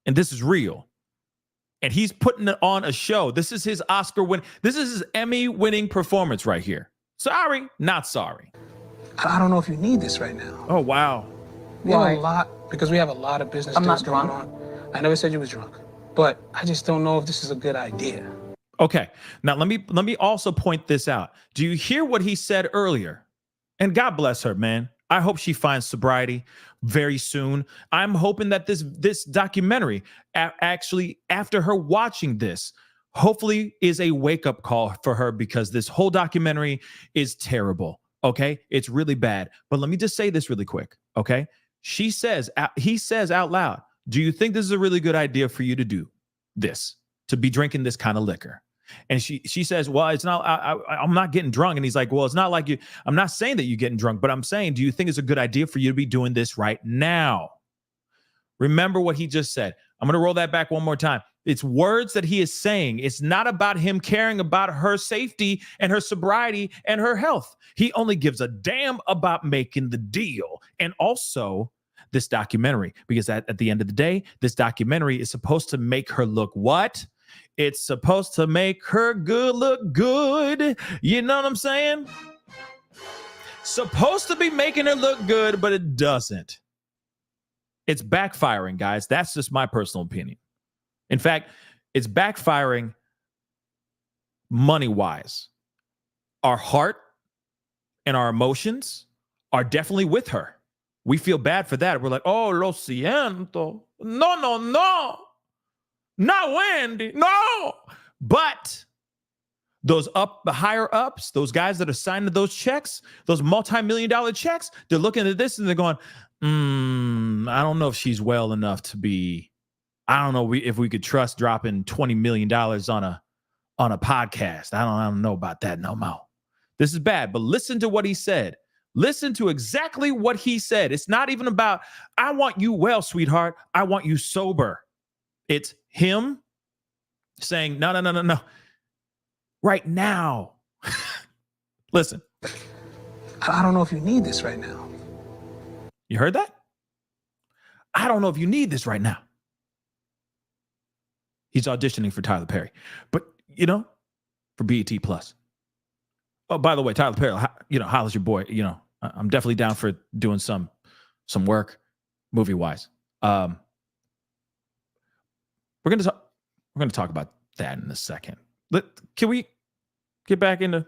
B: And this is real. And he's putting it on a show. This is his this is his Emmy-winning performance right here. Sorry, not sorry.
C: I don't know if you need this right now.
B: Oh, wow.
C: We have a lot of business things going on. I never said you was drunk, but I just don't know if this is a good idea.
B: Okay, now let me also point this out. Do you hear what he said earlier? And God bless her, man. I hope she finds sobriety very soon. I'm hoping that this documentary, actually, after her watching this, hopefully is a wake-up call for her, because this whole documentary is terrible, okay? It's really bad. But let me just say this really quick, okay? He says out loud, do you think this is a really good idea for you to do this, to be drinking this kind of liquor? And she says, well, it's not, I'm not getting drunk. And he's like, well, it's not like you, I'm not saying that you're getting drunk, but I'm saying, do you think it's a good idea for you to be doing this right now? Remember what he just said. I'm going to roll that back one more time. It's words that he is saying. It's not about him caring about her safety and her sobriety and her health. He only gives a damn about making the deal. And also this documentary, because at the end of the day, this documentary is supposed to make her look what? It's supposed to make her look good. You know what I'm saying? Supposed to be making her look good, but it doesn't. It's backfiring, guys. That's just my personal opinion. In fact, it's backfiring money-wise. Our heart and our emotions are definitely with her. We feel bad for that. We're like, oh, lo siento. No. Not Wendy, no. But those the higher ups, those guys that are signing those checks, those multi-million-dollar checks, they're looking at this and they're going, I don't know if she's well enough to be, I don't know if we could trust dropping $20 million on a podcast. I don't know about that no more. This is bad, but listen to what he said. Listen to exactly what he said. It's not even about, I want you well, sweetheart. I want you sober. It's him saying, no. Right now. Listen.
C: I don't know if you need this right now.
B: You heard that? I don't know if you need this right now. He's auditioning for Tyler Perry. But, for BET Plus. Oh, by the way, Tyler Perry, holla's your boy. I'm definitely down for doing some work movie-wise. We're going to talk about that in a second. Can we get back into,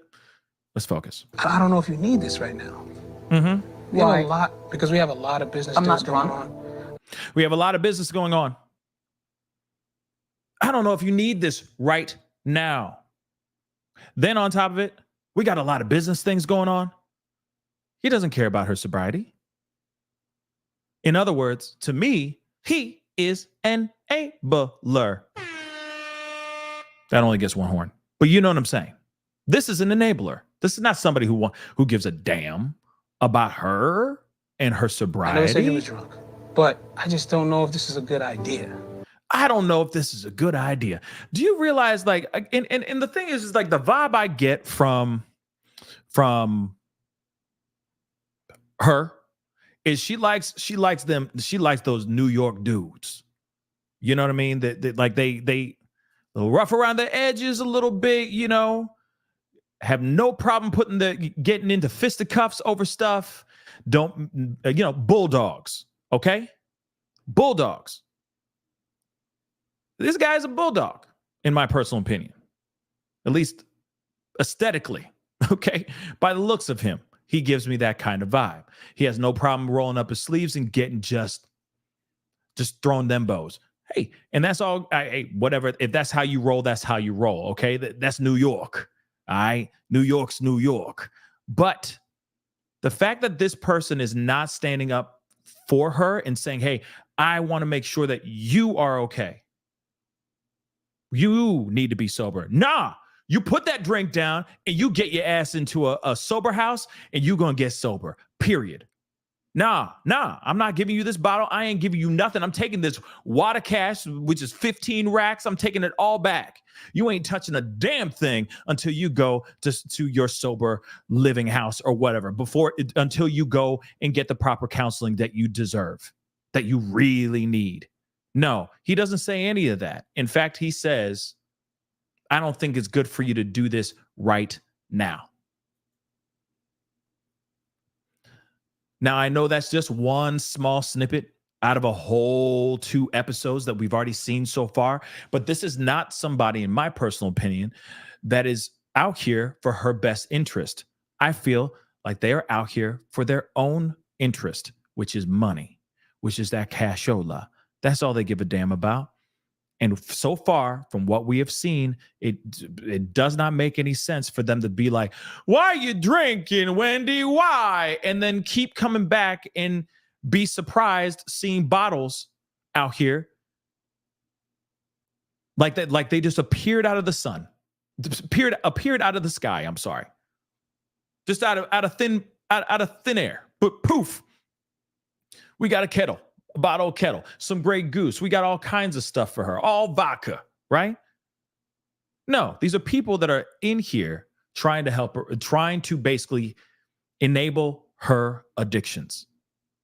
B: let's focus.
C: I don't know if you need this right now.
B: Mm-hmm.
C: We have a lot of business things going on.
B: We have a lot of business going on. I don't know if you need this right now. Then on top of it, we got a lot of business things going on. He doesn't care about her sobriety. In other words, to me, he is an enabler. That only gets one horn. But you know what I'm saying. This is an enabler. This is not somebody who gives a damn about her and her
C: I never said you was
B: sobriety.
C: drunk, but I just don't know if this is a good idea.
B: I don't know if this is a good idea. Do you realize, like, and the thing is like the vibe I get from her is she likes those New York dudes. You know what I mean? That like they a little rough around the edges a little bit, you know, have no problem getting into fisticuffs over stuff. Don't, bulldogs. Okay. Bulldogs. This guy's a bulldog, in my personal opinion, at least aesthetically. Okay. By the looks of him, he gives me that kind of vibe. He has no problem rolling up his sleeves and getting just throwing them bows. Hey, and that's all. Hey, whatever. If that's how you roll, that's how you roll. Okay. That's New York. All right. New York's New York. But the fact that this person is not standing up for her and saying, hey, I want to make sure that you are okay. You need to be sober. Nah, you put that drink down and you get your ass into a sober house and you're going to get sober, period. Nah, I'm not giving you this bottle. I ain't giving you nothing. I'm taking this wad of cash, which is 15 racks. I'm taking it all back. You ain't touching a damn thing until you go to your sober living house or whatever, until you go and get the proper counseling that you deserve, that you really need. No, he doesn't say any of that. In fact, he says, I don't think it's good for you to do this right now. Now, I know that's just one small snippet out of a whole 2 episodes that we've already seen so far, but this is not somebody, in my personal opinion, that is out here for her best interest. I feel like they are out here for their own interest, which is money, which is that cashola. That's all they give a damn about. And so far, from what we have seen, it does not make any sense for them to be like, why are you drinking, Wendy? Why? And then keep coming back and be surprised seeing bottles out here like that, like they just appeared out of the sun, appeared out of the sky. I'm sorry, just out of thin air. But poof, we got a bottle of kettle, some Grey Goose. We got all kinds of stuff for her, all vodka, right? No, these are people that are in here trying to help her, trying to basically enable her addictions.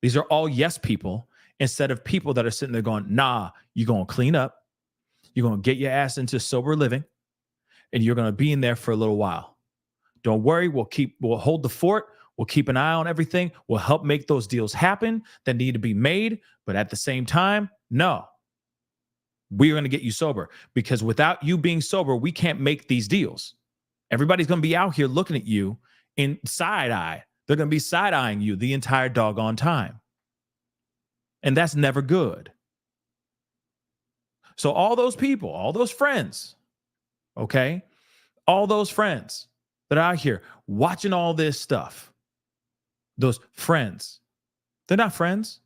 B: These are all yes people instead of people that are sitting there going, nah, you're going to clean up. You're going to get your ass into sober living and you're going to be in there for a little while. Don't worry. We'll hold the fort. We'll keep an eye on everything. We'll help make those deals happen that need to be made. But at the same time, no, we're going to get you sober, because without you being sober, we can't make these deals. Everybody's going to be out here looking at you in side eye. They're going to be side eyeing you the entire doggone time. And that's never good. So all those people, all those friends, okay, all those friends that are out here watching all this stuff, those friends, they're not friends.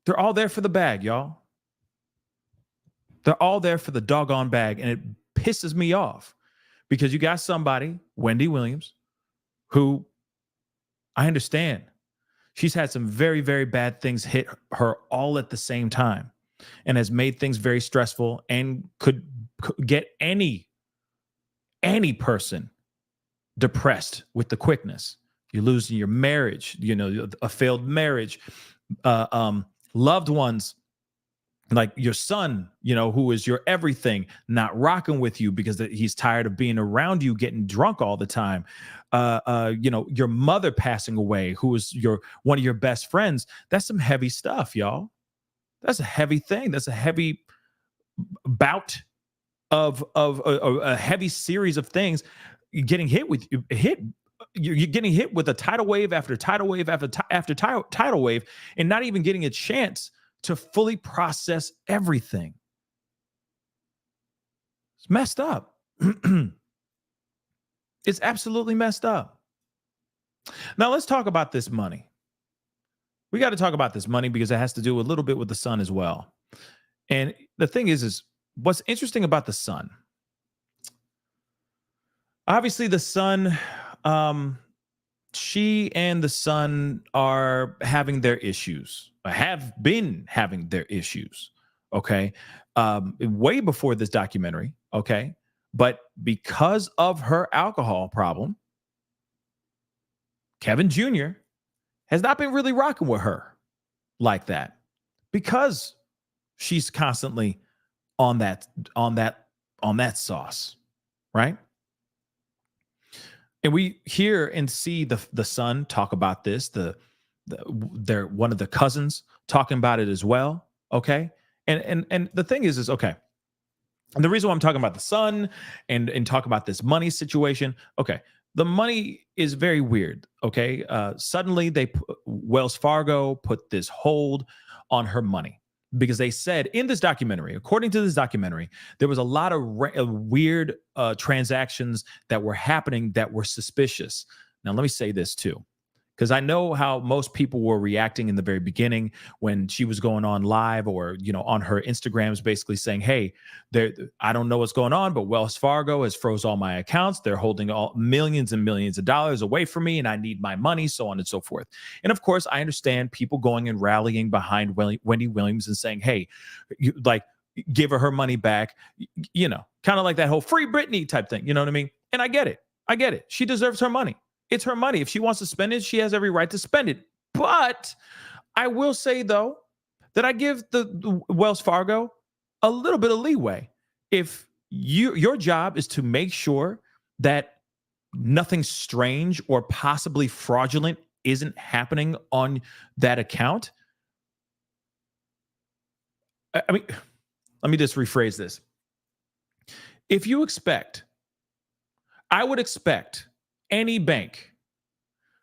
B: They're all there for the bag, y'all. They're all there for the doggone bag. And it pisses me off because you got somebody, Wendy Williams, who I understand. She's had some very, very bad things hit her all at the same time and has made things very stressful and could get any person depressed with the quickness. You're losing your marriage, a failed marriage, loved ones, like your son, who is your everything, not rocking with you because he's tired of being around you, getting drunk all the time. Your mother passing away, who is one of your best friends. That's some heavy stuff, y'all. That's a heavy thing. That's a heavy bout of a heavy series of things. You're getting hit with. You're getting hit with a tidal wave after tidal wave after tidal wave, and not even getting a chance to fully process everything. It's messed up. It's absolutely messed up. Now let's talk about this money. We got to talk about this money because it has to do a little bit with the son as well. And the thing is what's interesting about the son Obviously, the son, she and the son are having their issues, have been having their issues. Okay. Way before this documentary. Okay. But because of her alcohol problem, Kevin Jr. has not been really rocking with her like that because she's constantly on that sauce, right? And we hear and see the son talk about this. They're one of the cousins talking about it as well. Okay, and the thing is okay. And the reason why I'm talking about the son and talk about this money situation, okay, the money is very weird. Okay, suddenly Wells Fargo put this hold on her money because they said in this documentary, according to this documentary, there was a lot of weird transactions that were happening that were suspicious. Now, let me say this too, because I know how most people were reacting in the very beginning when she was going on live or, on her Instagrams, basically saying, hey, I don't know what's going on, but Wells Fargo has froze all my accounts. They're holding millions and millions of dollars away from me and I need my money, so on and so forth. And of course, I understand people going and rallying behind Wendy Williams and saying, hey, give her money back, kind of like that whole free Britney type thing. You know what I mean? And I get it. She deserves her money. It's her money. If she wants to spend it, she has every right to spend it. But I will say, though, that I give the Wells Fargo a little bit of leeway. If your job is to make sure that nothing strange or possibly fraudulent isn't happening on that account. I mean, let me just rephrase this. I would expect any bank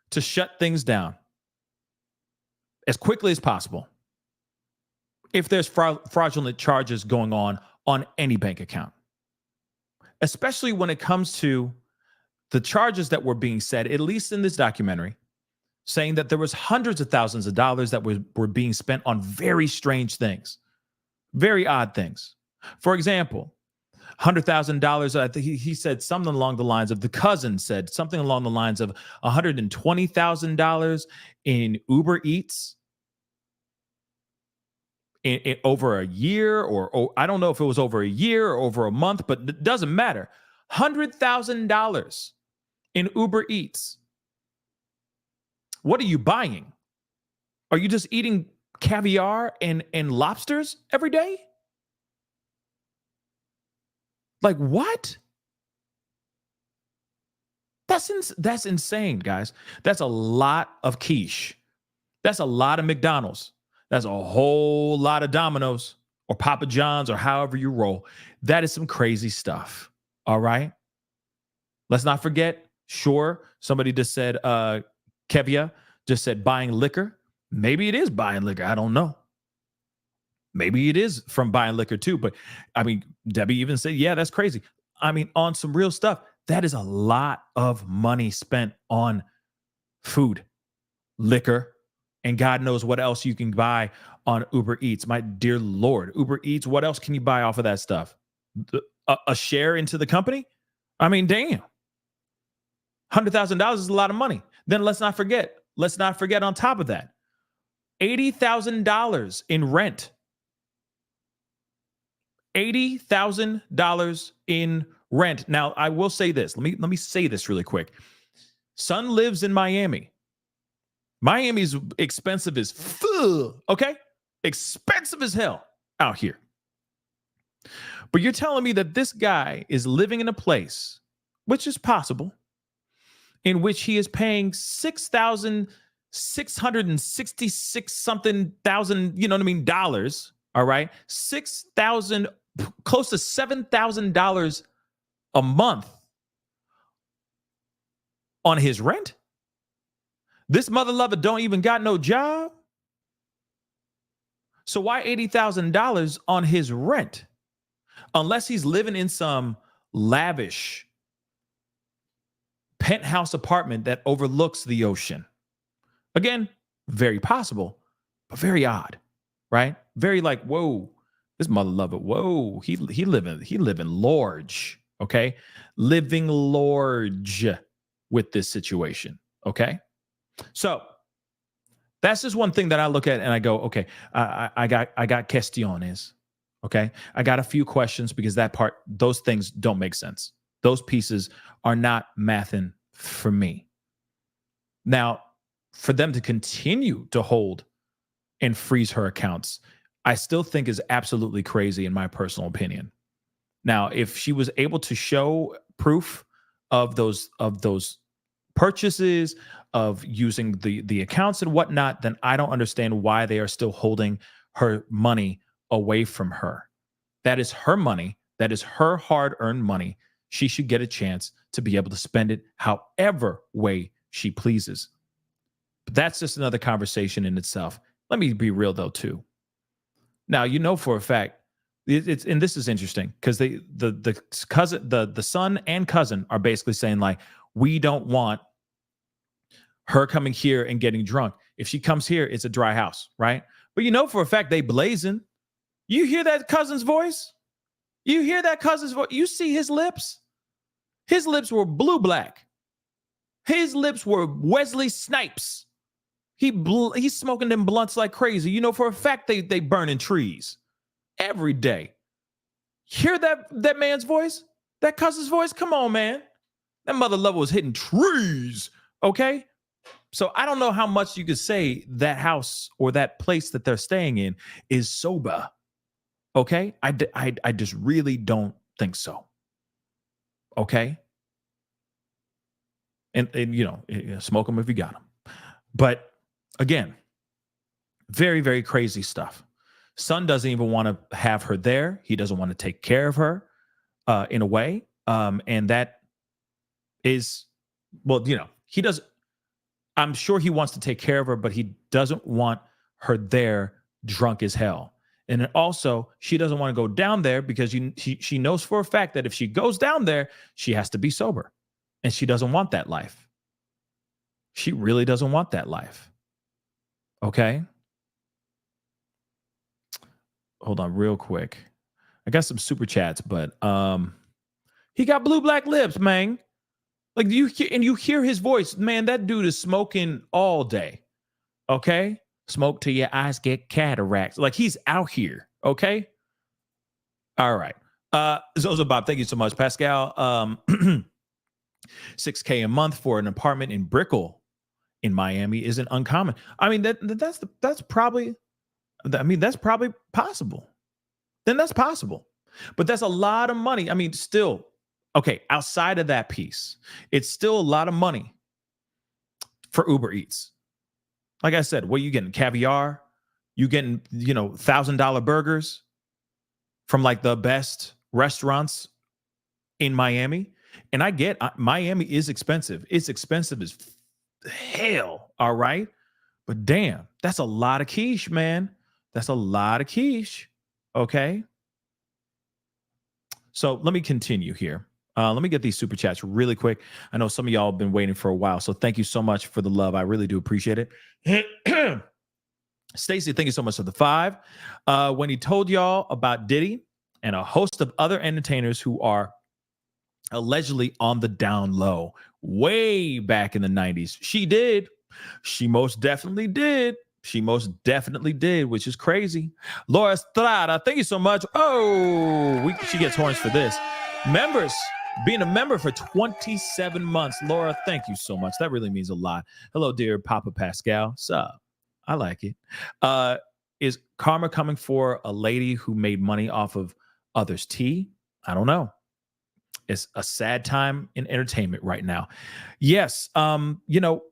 B: to shut things down as quickly as possible if there's fraudulent charges going on any bank account, especially when it comes to the charges that were being said, at least in this documentary, saying that there was hundreds of thousands of dollars that were being spent on very strange things, very odd things. For example, $100,000. I think he said something along the lines of, the cousin said something along the lines of $120,000 in Uber Eats in over a year, or I don't know if it was over a year or over a month, but it doesn't matter. $100,000 in Uber Eats. What are you buying? Are you just eating caviar and lobsters every day? Like, what? That's insane, guys. That's a lot of quiche. That's a lot of McDonald's. That's a whole lot of Domino's or Papa John's or however you roll. That is some crazy stuff. All right. Let's not forget. Sure, somebody just said, Kevia just said buying liquor. Maybe it is buying liquor. I don't know. Maybe it is from buying liquor too. But I mean, Debbie even said, yeah, that's crazy. I mean, on some real stuff, that is a lot of money spent on food, liquor, and God knows what else you can buy on Uber Eats. My dear Lord, Uber Eats, what else can you buy off of that stuff? A share into the company? I mean, damn. $100,000 is a lot of money. Then let's not forget on top of that, $80,000 in rent. $80,000 in rent. Now, I will say this. Let me say this really quick. Son lives in Miami. Miami's expensive as fuck, okay? Expensive as hell out here. But you're telling me that this guy is living in a place, which is possible, in which he is paying $6,666 something thousand, you know what I mean, dollars, all right? $6,000, close to $7,000 a month on his rent? This mother lover don't even got no job. So why $80,000 on his rent? Unless he's living in some lavish penthouse apartment that overlooks the ocean. Again, very possible, but very odd, right? Very like, whoa, this mother lover, whoa, he living large, Okay. Living large with this situation. Okay. So that's just one thing that I look at and I go, okay, I got questiones. Okay. I got a few questions because those things don't make sense. Those pieces are not mathing for me. Now, for them to continue to hold and freeze her accounts, I still think is absolutely crazy in my personal opinion. Now, if she was able to show proof of those purchases, of using the accounts and whatnot, then I don't understand why they are still holding her money away from her. That is her money. That is her hard-earned money. She should get a chance to be able to spend it however way she pleases. But that's just another conversation in itself. Let me be real though too. Now, you know for a fact, it's and this is interesting because the son and cousin are basically saying like, we don't want her coming here and getting drunk. If she comes here, it's a dry house, right? But you know for a fact they blazing. You hear that cousin's voice? You hear that cousin's voice? You see his lips? His lips were blue black. His lips were Wesley Snipes. He's smoking them blunts like crazy. You know for a fact they burning trees every day. Hear that man's voice? That cousin's voice? Come on, man. That mother lover was hitting trees, okay? So I don't know how much you could say that house or that place that they're staying in is sober, okay? I just really don't think so, okay? And you know, smoke them if you got them. But again, very, very crazy stuff. Son doesn't even want to have her there. He doesn't want to take care of her in a way. And that is, well, you know, he does. I'm sure he wants to take care of her, but he doesn't want her there drunk as hell. And then also, she doesn't want to go down there because she knows for a fact that if she goes down there, she has to be sober. And she doesn't want that life. She really doesn't want that life. Okay? Hold on real quick. I got some super chats, but he got blue black lips, man. Like you hear his voice, man. That dude is smoking all day. Okay, smoke till your eyes get cataracts. Like he's out here. Okay. All right. Zozo Bob, thank you so much, Pascal. $6,000 a month for an apartment in Brickell in Miami isn't uncommon. I mean that's probably possible. Then that's possible, but that's a lot of money. I mean, still. Okay, outside of that piece, it's still a lot of money for Uber Eats. Like I said, what are you getting? Caviar? You getting, you know, $1,000 burgers from like the best restaurants in Miami? And I get Miami is expensive. It's expensive as hell, all right? But damn, that's a lot of quiche, man. That's a lot of quiche, okay? So let me continue here. Let me get these super chats really quick. I know some of y'all have been waiting for a while, so thank you so much for the love. I really do appreciate it. Stacy, thank you so much for the 5. When he told y'all about Diddy and a host of other entertainers who are allegedly on the down low way back in the 90s, she did. She most definitely did. She most definitely did, which is crazy. Laura Estrada, thank you so much. Oh, she gets horns for this. Members, being a member for 27 months. Laura, thank you so much. That really means a lot. Hello, dear Papa Pascal. Sup? I like it. Is karma coming for a lady who made money off of others' tea? I don't know. It's a sad time in entertainment right now. Yes. You know,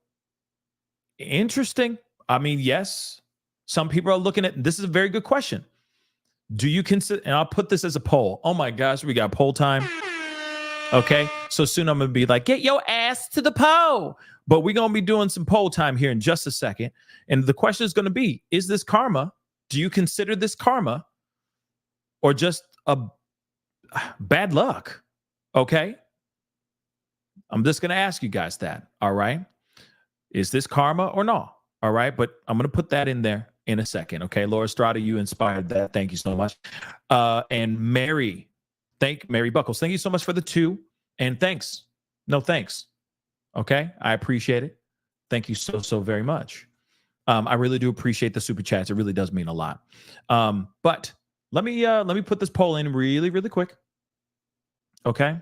B: interesting. I mean, yes. Some people are looking at, this is a very good question. Do you consider, and I'll put this as a poll. Oh my gosh, we got poll time. Okay, so soon I'm going to be like, get your ass to the poll. But we're going to be doing some poll time here in just a second. And the question is going to be, is this karma? Do you consider this karma or just a bad luck? Okay, I'm just going to ask you guys that. All right, is this karma or not? All right, but I'm going to put that in there in a second. Okay, Laura Estrada, you inspired that. Thank you so much. And Mary, Thank Mary Buckles. Thank you so much for the 2. And thanks. No thanks. Okay. I appreciate it. Thank you so very much. I really do appreciate the super chats. It really does mean a lot. But let me put this poll in really quick. Okay.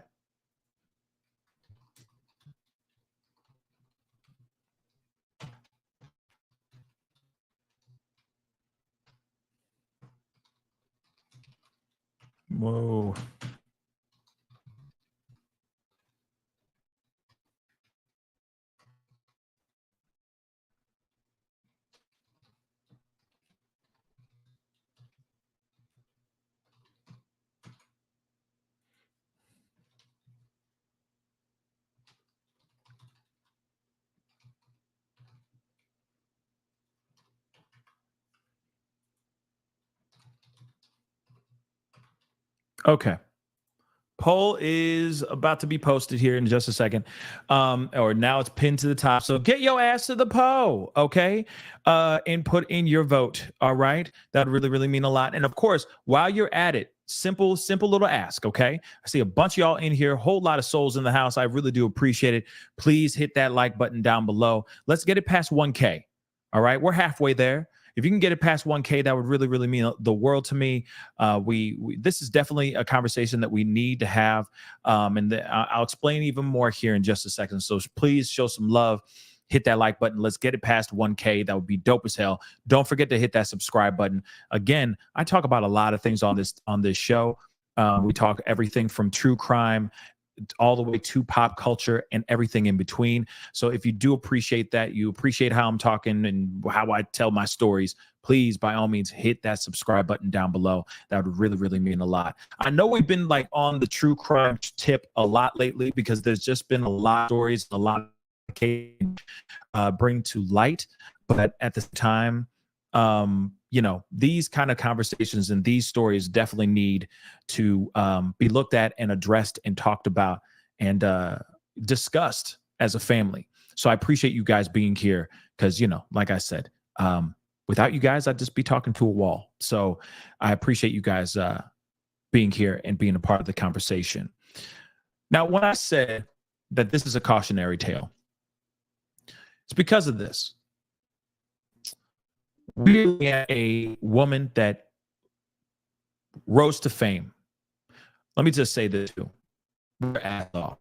B: Whoa. Okay. Poll is about to be posted here in just a second. Or now it's pinned to the top. So get your ass to the poll, okay? And put in your vote. All right. That would really mean a lot. And of course, while you're at it, simple little ask, okay? I see a bunch of y'all in here, whole lot of souls in the house. I really do appreciate it. Please hit that like button down below. Let's get it past 1K. All right. We're halfway there. If you can get it past 1K, that would really mean the world to me. This is definitely a conversation that we need to have. I'll explain even more here in just a second. So please show some love. Hit that like button. Let's get it past 1K. That would be dope as hell. Don't forget to hit that subscribe button. Again, I talk about a lot of things on this show. We talk everything from true crime all the way to pop culture and everything in between. So if you do appreciate that, you appreciate how I'm talking and how I tell my stories, please, by all means, hit that subscribe button down below. That would really mean a lot. I know we've been like on the true crime tip a lot lately because there's just been a lot of stories, a lot of bring to light. But at the time, these kind of conversations and these stories definitely need to be looked at and addressed and talked about and discussed as a family. So I appreciate you guys being here because, like I said, without you guys, I'd just be talking to a wall. So I appreciate you guys being here and being a part of the conversation. Now, when I said that this is a cautionary tale, it's because of this. We're looking at a woman that rose to fame. Let me just say this too. We're ass off.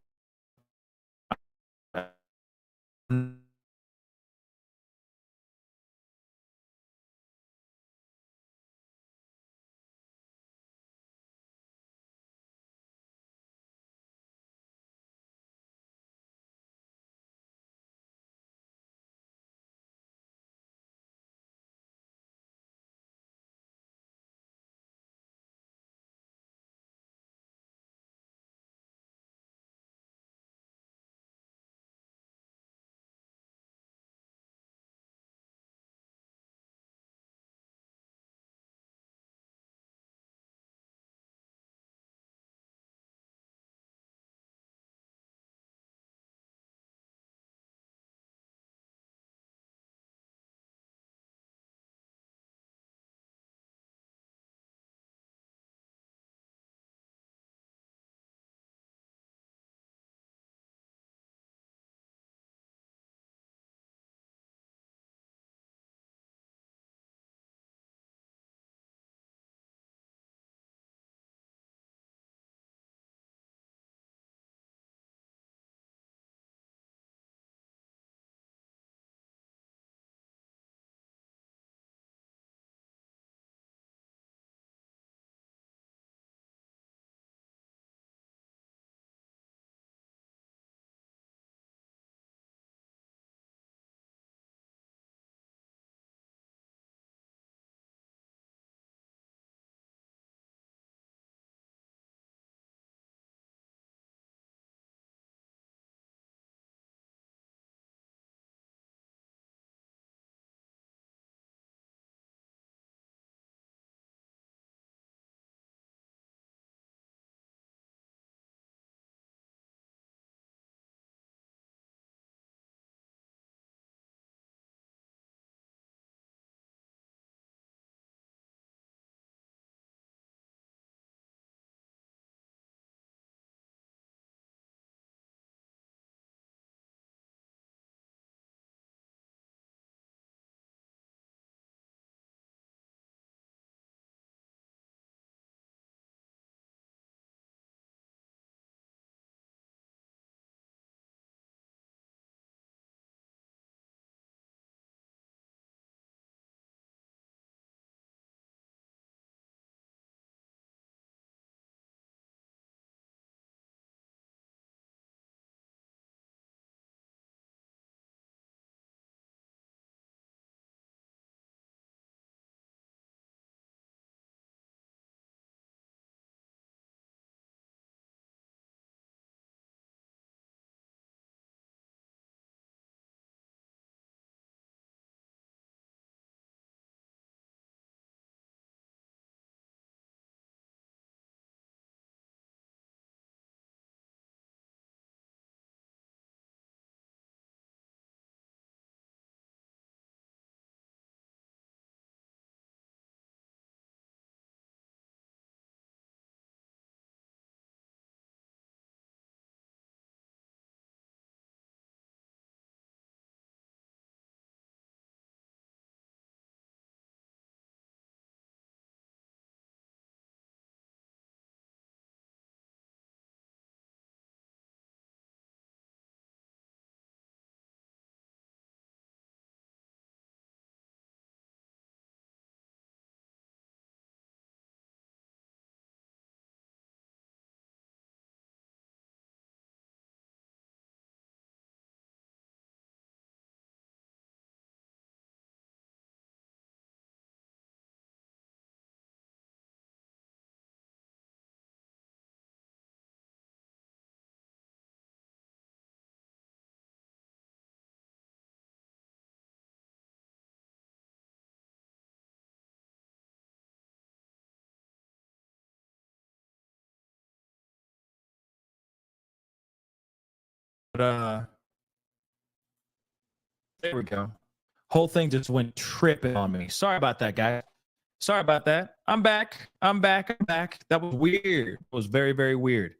B: there we go. Whole thing just went tripping on me. Sorry about that, guys. Sorry about that. I'm back. I'm back. I'm back. That was weird. It was very, very weird.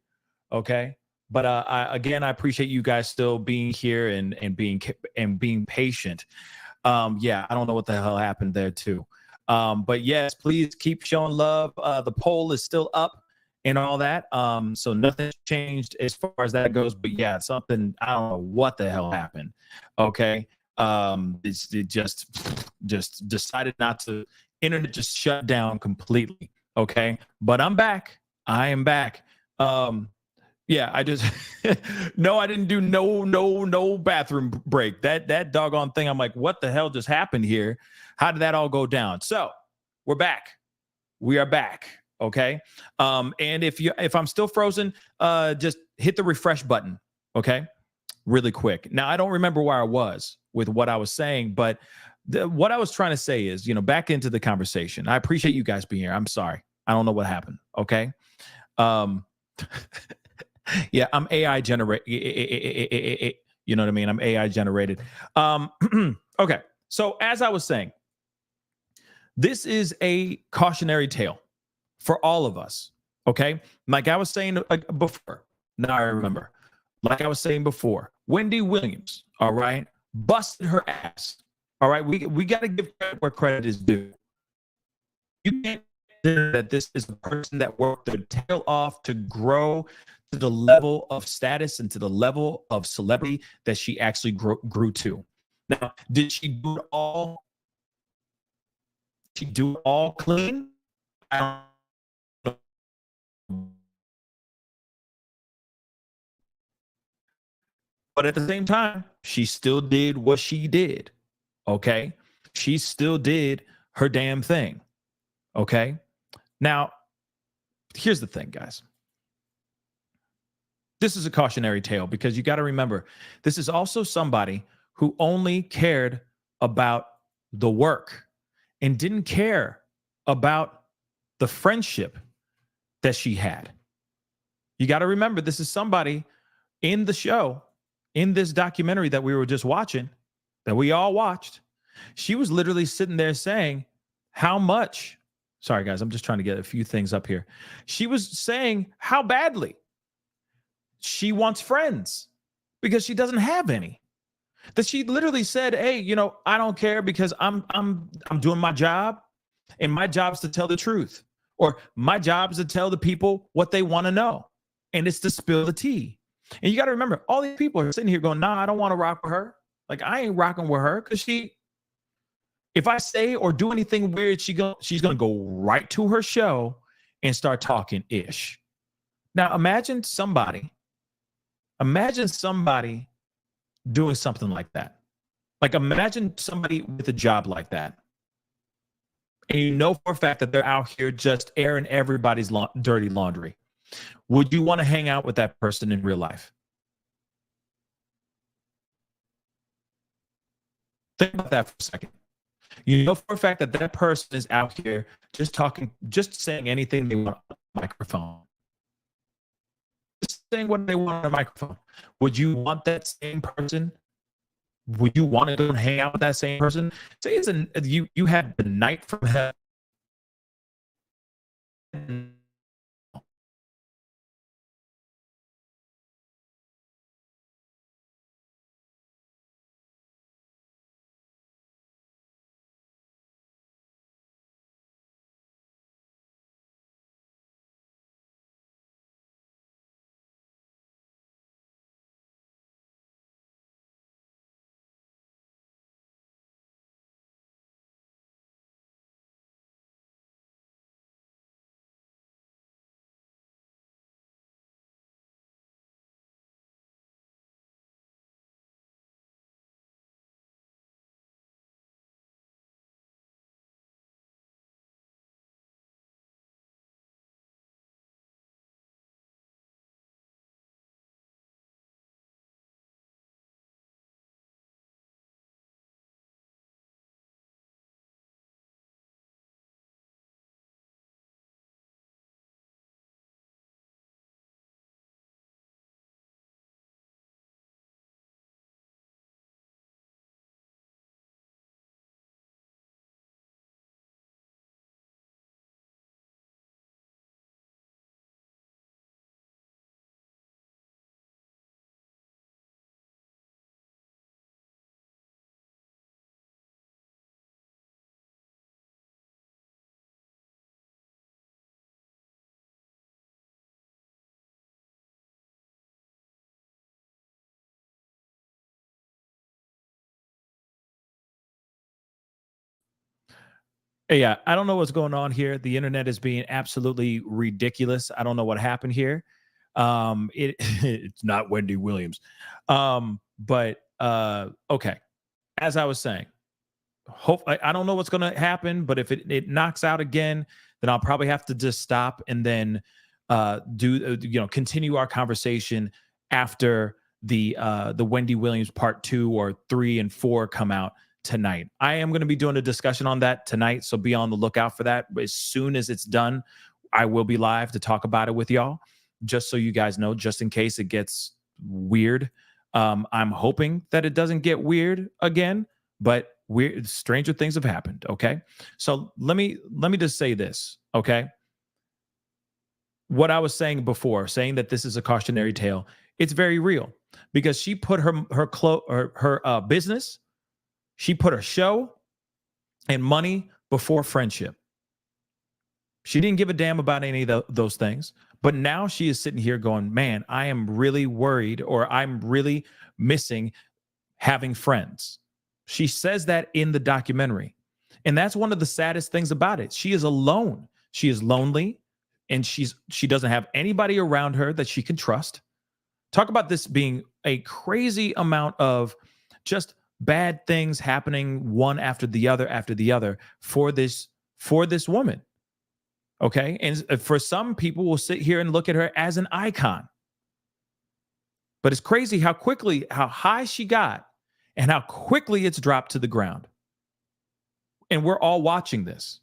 B: Okay. But I appreciate you guys still being here and being patient. Yeah, I don't know what the hell happened there too. But yes, please keep showing love. The poll is still up and all that. So nothing's changed as far as that goes. But yeah, something, I don't know what the hell happened. Okay. It just decided not to, internet just shut down completely. Okay. But I'm back. I am back. Yeah, I just no, I didn't do no bathroom break. That doggone thing. I'm like, what the hell just happened here? How did that all go down? So we're back. We are back. Okay. And if I'm still frozen, just hit the refresh button. Okay. Really quick. Now I don't remember where I was with what I was saying, but what I was trying to say is, back into the conversation. I appreciate you guys being here. I'm sorry. I don't know what happened. Okay. Yeah, I'm AI generated. You know what I mean? I'm AI generated. Okay. So as I was saying, this is a cautionary tale for all of us. Okay. Like I was saying before. Now I remember. Like I was saying before, Wendy Williams, all right, busted her ass. All right. We got to give credit where credit is due. You can't consider that this is a person that worked their tail off to grow to the level of status and to the level of celebrity that she actually grew to. Now, did she do it all? She do it all clean? I don't know. But at the same time, she still did what she did. Okay. She still did her damn thing. Okay. Now, here's the thing, guys. This is a cautionary tale because you got to remember, this is also somebody who only cared about the work and didn't care about the friendship that she had. You got to remember, this is somebody in the show, in this documentary that we were just watching, that we all watched. She was literally sitting there saying how much, sorry guys, I'm just trying to get a few things up here. She was saying how badly she wants friends because she doesn't have any. That she literally said, "Hey, I don't care because I'm doing my job, and my job is to tell the truth, or my job is to tell the people what they want to know, and it's to spill the tea." And you got to remember, all these people are sitting here going, "Nah, I don't want to rock with her. Like I ain't rocking with her because if I say or do anything weird, she's gonna go right to her show and start talking ish." Now imagine somebody doing something like that. Like imagine somebody with a job like that. And you know for a fact that they're out here just airing everybody's dirty laundry. Would you want to hang out with that person in real life? Think about that for a second. You know for a fact that that person is out here just talking, just saying anything they want on the microphone. Just saying what they want on the microphone. Would you want that same person? Would you want to go and hang out with that same person? Say you had the night from heaven Yeah, I don't know what's going on here. The internet is being absolutely ridiculous. I don't know what happened here. It's not Wendy Williams. But okay. As I was saying, I don't know what's going to happen, but if it knocks out again, then I'll probably have to just stop and then continue our conversation after the Wendy Williams part 2 or 3 and 4 come out tonight. I am going to be doing a discussion on that tonight, so be on the lookout for that. But as soon as it's done, I will be live to talk about it with y'all, just so you guys know, just in case it gets weird. I'm hoping that it doesn't get weird again, but stranger things have happened. Okay, so let me just say this. Okay, what I was saying before, saying that this is a cautionary tale, it's very real because she put her business, she put her show and money before friendship. She didn't give a damn about any of those things. But now she is sitting here going, man, I am really worried, or I'm really missing having friends. She says that in the documentary. And that's one of the saddest things about it. She is alone. She is lonely, and she doesn't have anybody around her that she can trust. Talk about this being a crazy amount of just bad things happening one after the other for this woman. Okay. And for some people will sit here and look at her as an icon. But it's crazy how high she got and how quickly it's dropped to the ground. And we're all watching this.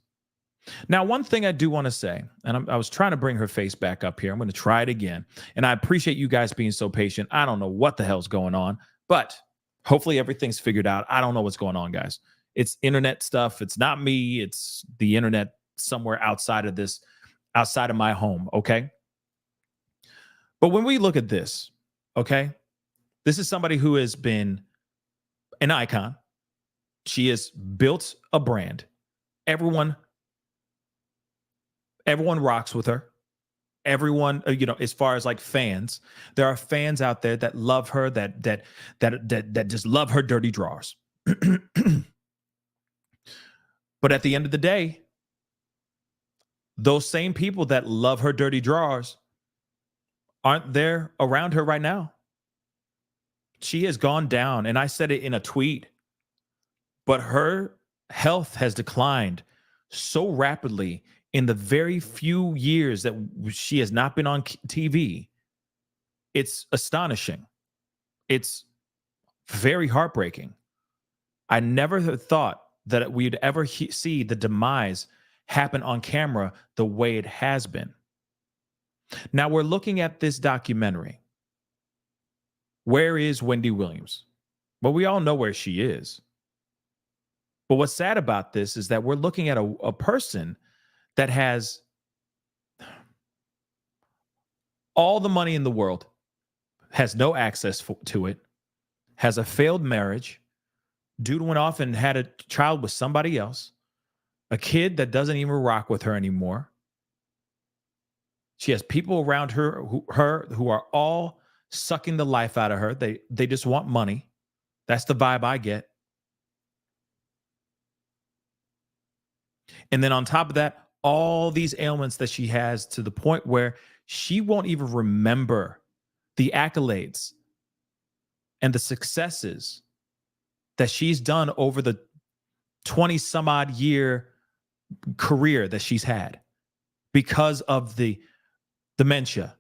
B: Now, one thing I do want to say, and I was trying to bring her face back up here. I'm going to try it again. And I appreciate you guys being so patient. I don't know what the hell's going on, but hopefully everything's figured out. I don't know what's going on, guys. It's internet stuff. It's not me. It's the internet somewhere outside of my home. Okay. But when we look at this, okay, this is somebody who has been an icon. She has built a brand. Everyone rocks with her. Everyone, as far as like fans, there are fans out there that love her, that just love her dirty drawers. But at the end of the day, those same people that love her dirty drawers aren't there around her right now. She has gone down, and I said it in a tweet, but her health has declined so rapidly in the very few years that she has not been on TV. It's astonishing. It's very heartbreaking. I never thought that we'd ever see the demise happen on camera the way it has been. Now we're looking at this documentary. Where is Wendy Williams? Well, we all know where she is. But what's sad about this is that we're looking at a person that has all the money in the world, has no access to it, has a failed marriage, dude went off and had a child with somebody else, a kid that doesn't even rock with her anymore. She has people around her who are all sucking the life out of her. They just want money. That's the vibe I get. And then on top of that, all these ailments that she has, to the point where she won't even remember the accolades and the successes that she's done over the 20 some odd year career that she's had because of the dementia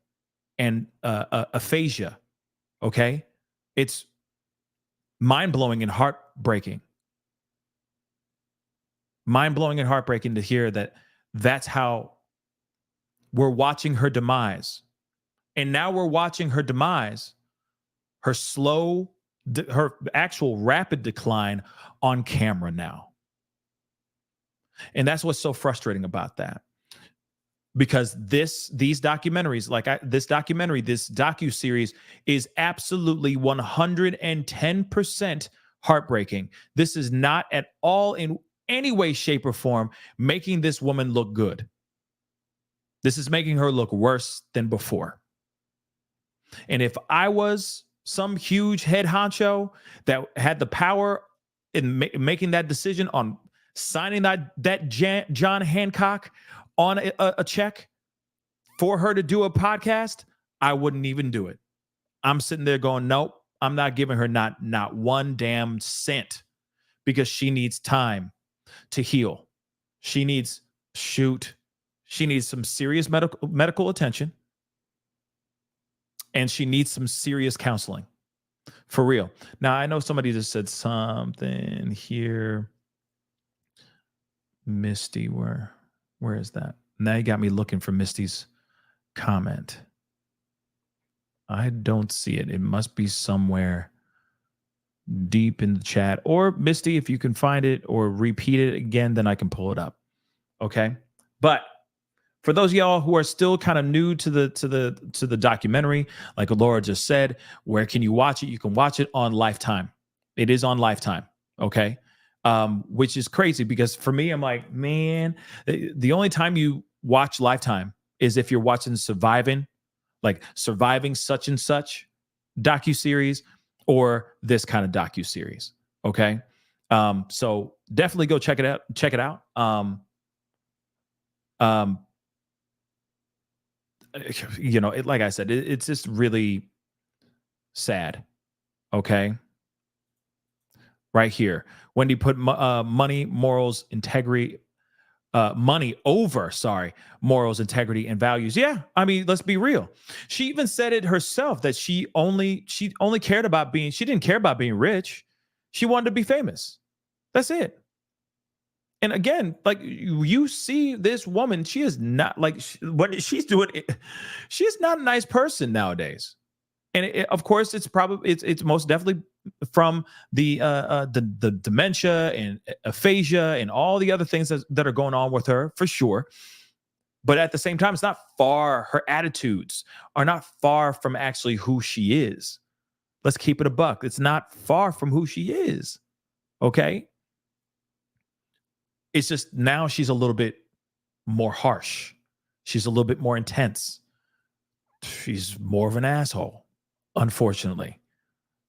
B: and aphasia. Okay. It's mind-blowing and heartbreaking. Mind-blowing and heartbreaking to hear that that's how we're watching her demise. And now we're watching her demise, her actual rapid decline on camera now. And that's what's so frustrating about that. Because these documentaries, this docuseries is absolutely 110% heartbreaking. This is not at all in any way, shape, or form making this woman look good. This is making her look worse than before. And if I was some huge head honcho that had the power in making that decision on signing that John Hancock on a check for her to do a podcast, I wouldn't even do it. I'm sitting there going, nope, I'm not giving her not one damn cent, because she needs time to heal. She needs some serious medical attention, and she needs some serious counseling. For real. Now, I know somebody just said something here. Misty, where is that? Now you got me looking for Misty's comment. I don't see it. It must be somewhere deep in the chat. Or Misty, if you can find it or repeat it again, then I can pull it up. Okay? But for those of y'all who are still kind of new to the documentary, like Laura just said, where can you watch it? You can watch it on Lifetime. It is on Lifetime, okay? Which is crazy, because for me, I'm like, man, the only time you watch Lifetime is if you're watching Surviving such and such docuseries, or this kind of docuseries, okay? So definitely go check it out. Like I said, it's just really sad. Okay. Right here. Wendy put money, morals, integrity, money over, morals, integrity, and values. Yeah. I mean, let's be real. She even said it herself that she only cared about she didn't care about being rich. She wanted to be famous. That's it. And again, like, you see this woman, she is not like what she's doing. She's not a nice person nowadays. And of course, it's most definitely from the dementia and aphasia and all the other things that are going on with her, for sure. But at the same time, it's not far. Her attitudes are not far from actually who she is. Let's keep it a buck. It's not far from who she is. Okay. It's just now she's a little bit more harsh. She's a little bit more intense. She's more of an asshole, unfortunately.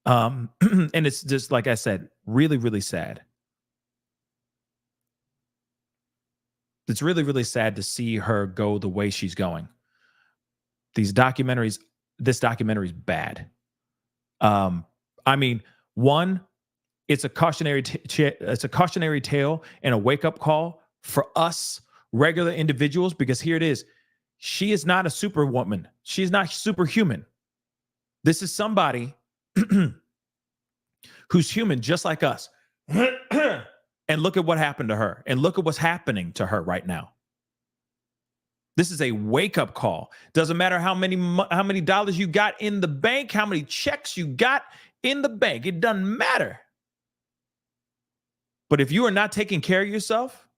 B: And it's just, like I said, really, really sad. It's really, really sad to see her go the way she's going. This documentary is bad. I mean, one, it's a cautionary tale and a wake-up call for us regular individuals, because here it is. She is not a superwoman. She's not superhuman. This is somebody who's human just like us. And look at what happened to her. And look at what's happening to her right now. This is a wake-up call. Doesn't matter how many dollars you got in the bank, how many checks you got in the bank. It doesn't matter. But if you are not taking care of yourself,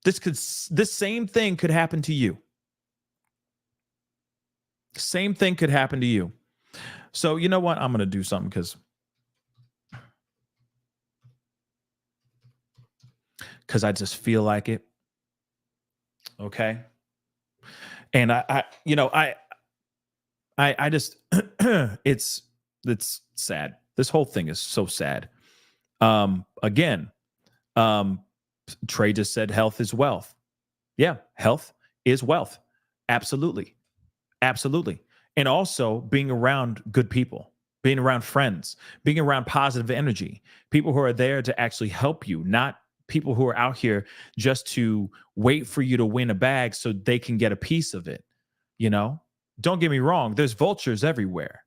B: this same thing could happen to you. Same thing could happen to you. So you know what? I'm going to do something because I just feel like it. Okay. And I just, it's sad. This whole thing is so sad. Again, Trey just said health is wealth. Yeah, health is wealth. Absolutely. Absolutely. And also being around good people, being around friends, being around positive energy, people who are there to actually help you, not people who are out here just to wait for you to win a bag so they can get a piece of it. You know, don't get me wrong. There's vultures everywhere,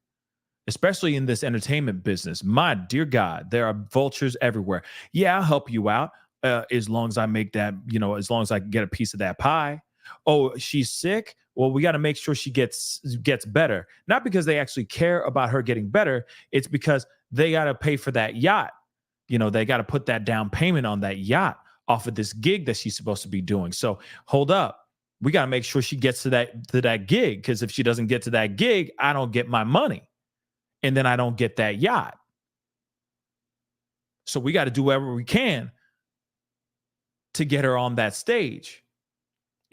B: especially in this entertainment business. My dear God, there are vultures everywhere. Yeah, I'll help you out as long as I make that, as long as I can get a piece of that pie. Oh, she's sick. Well, we got to make sure she gets better. Not because they actually care about her getting better. It's because they got to pay for that yacht. They got to put that down payment on that yacht off of this gig that she's supposed to be doing. So hold up. We got to make sure she gets to that gig, because if she doesn't get to that gig, I don't get my money. And then I don't get that yacht. So we got to do whatever we can to get her on that stage.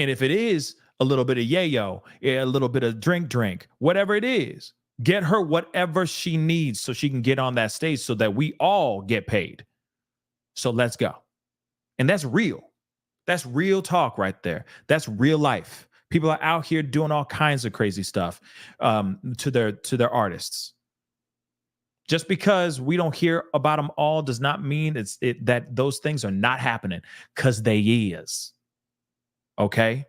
B: And if it is a little bit of yayo, a little bit of drink, whatever it is, get her whatever she needs so she can get on that stage so that we all get paid. So let's go. And that's real. That's real talk right there. That's real life. People are out here doing all kinds of crazy stuff to their artists. Just because we don't hear about them all does not mean that those things are not happening, because they is. Okay?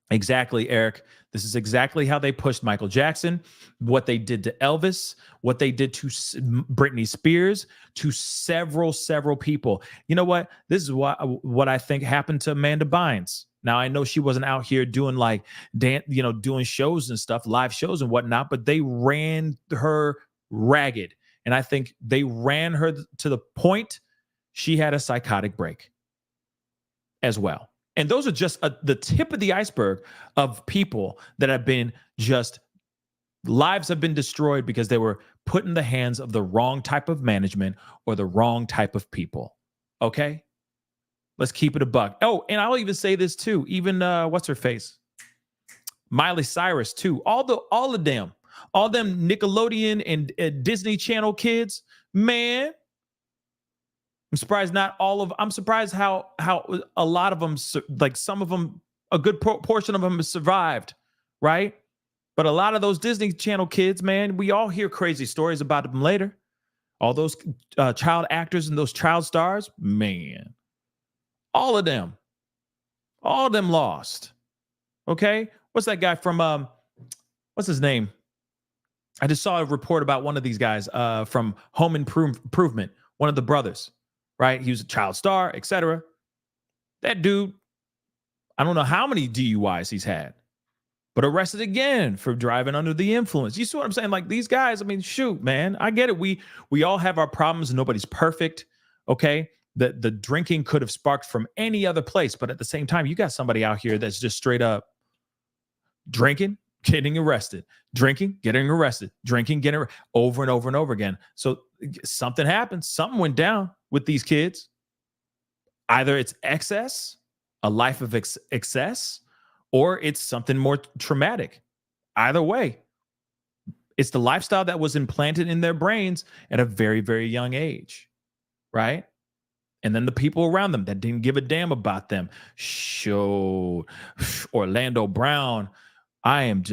B: Exactly, Eric. This is exactly how they pushed Michael Jackson, what they did to Elvis, what they did to Britney Spears, to several people. You know what? This is what I think happened to Amanda Bynes. Now, I know she wasn't out here doing like doing shows and stuff, live shows and whatnot, but they ran her ragged. And I think they ran her to the point she had a psychotic break as well. And those are just the tip of the iceberg of people that have been lives have been destroyed because they were put in the hands of the wrong type of management or the wrong type of people. Okay? Let's keep it a buck. Oh, and I'll even say this too. Even what's her face? Miley Cyrus too. All of them Nickelodeon and Disney Channel kids, man. I'm surprised not all of. I'm surprised how a lot of them, like some of them, a good portion of them has survived, right? But a lot of those Disney Channel kids, man, we all hear crazy stories about them later. All those child actors and those child stars, man, all of them lost. Okay, what's that guy from? What's his name? I just saw a report about one of these guys from Home Improvement, one of the brothers. Right? He was a child star, etc. That dude, I don't know how many DUIs he's had, but arrested again for driving under the influence. You see what I'm saying? Like these guys, I mean, shoot, man, I get it. We all have our problems. Nobody's perfect. Okay. The drinking could have sparked from any other place, but at the same time, you got somebody out here that's just straight up drinking, getting arrested, drinking, getting arrested, drinking, getting over and over and over again. So something happened. Something went down with these kids. Either it's excess, a life of excess, or it's something more traumatic. Either way, it's the lifestyle that was implanted in their brains at a very, very young age, right? And then the people around them that didn't give a damn about them. Showed Orlando Brown. I am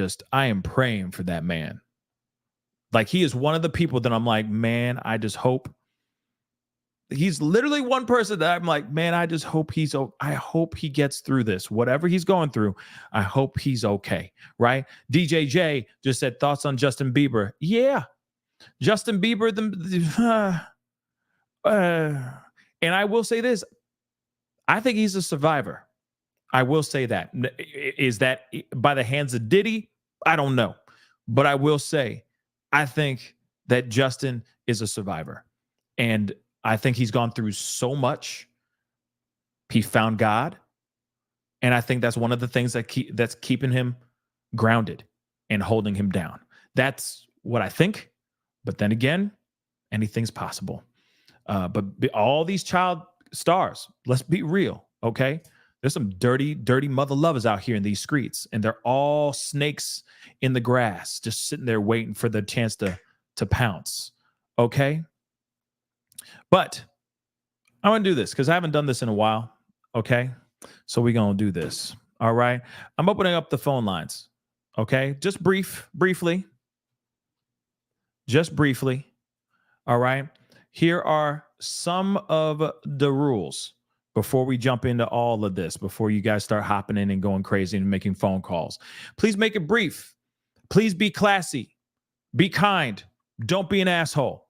B: praying for that man. Like he is one of the people that I'm like, man, I just hope. He's literally one person that I'm like, man, I just hope I hope he gets through this. Whatever he's going through, I hope he's okay, right? DJJ just said thoughts on Justin Bieber. Yeah, Justin Bieber, and I will say this. I think he's a survivor. I will say that. Is that by the hands of Diddy? I don't know. But I will say, I think that Justin is a survivor. And I think he's gone through so much. He found God. And I think that's one of the things that's keeping him grounded and holding him down. That's what I think. But then again, anything's possible. But all these child stars, let's be real, okay? There's some dirty mother lovers out here in these streets, and they're all snakes in the grass, just sitting there waiting for the chance to pounce, okay? But I want to do this because I haven't done this in a while, okay? So we're going to do this, all right? I'm opening up the phone lines, okay? Just briefly, all right? Here are some of the rules before we jump into all of this, before you guys start hopping in and going crazy and making phone calls. Please make it brief. Please be classy. Be kind. Don't be an asshole.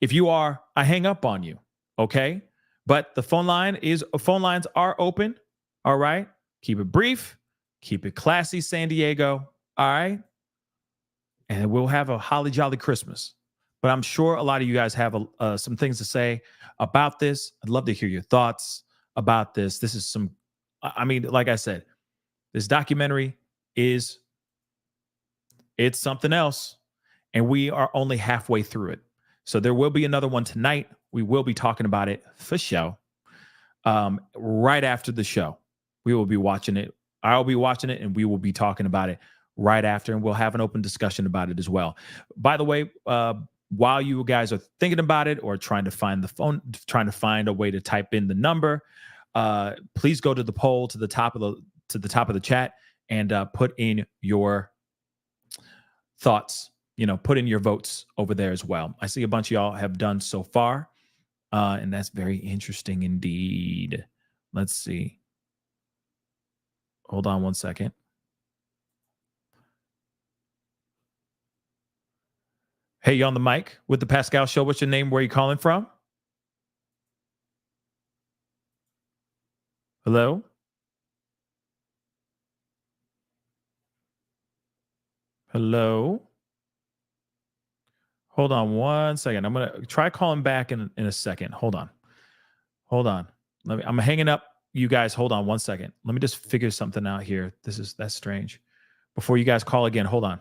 B: If you are, I hang up on you, okay? But the phone lines are open, all right? Keep it brief. Keep it classy, San Diego, all right? And we'll have a holly jolly Christmas. But I'm sure a lot of you guys have some things to say about this. I'd love to hear your thoughts about this. This is like I said, this documentary it's something else. And we are only halfway through it. So there will be another one tonight. We will be talking about it for show. Right after the show, we will be watching it. I'll be watching it and we will be talking about it right after. And we'll have an open discussion about it as well. By the way, while you guys are thinking about it or trying to find the phone, trying to find a way to type in the number, please go to the poll to the top of the chat and put in your thoughts. Put in your votes over there as well. I see a bunch of y'all have done so far, and that's very interesting indeed. Let's see. Hold on one second. Hey, you on the mic with the Pascal Show? What's your name? Where are you calling from? Hello? Hello? Hold on one second. I'm going to try calling back in a second. Hold on. I'm hanging up. You guys, hold on one second. Let me just figure something out here. That's strange. Before you guys call again, hold on.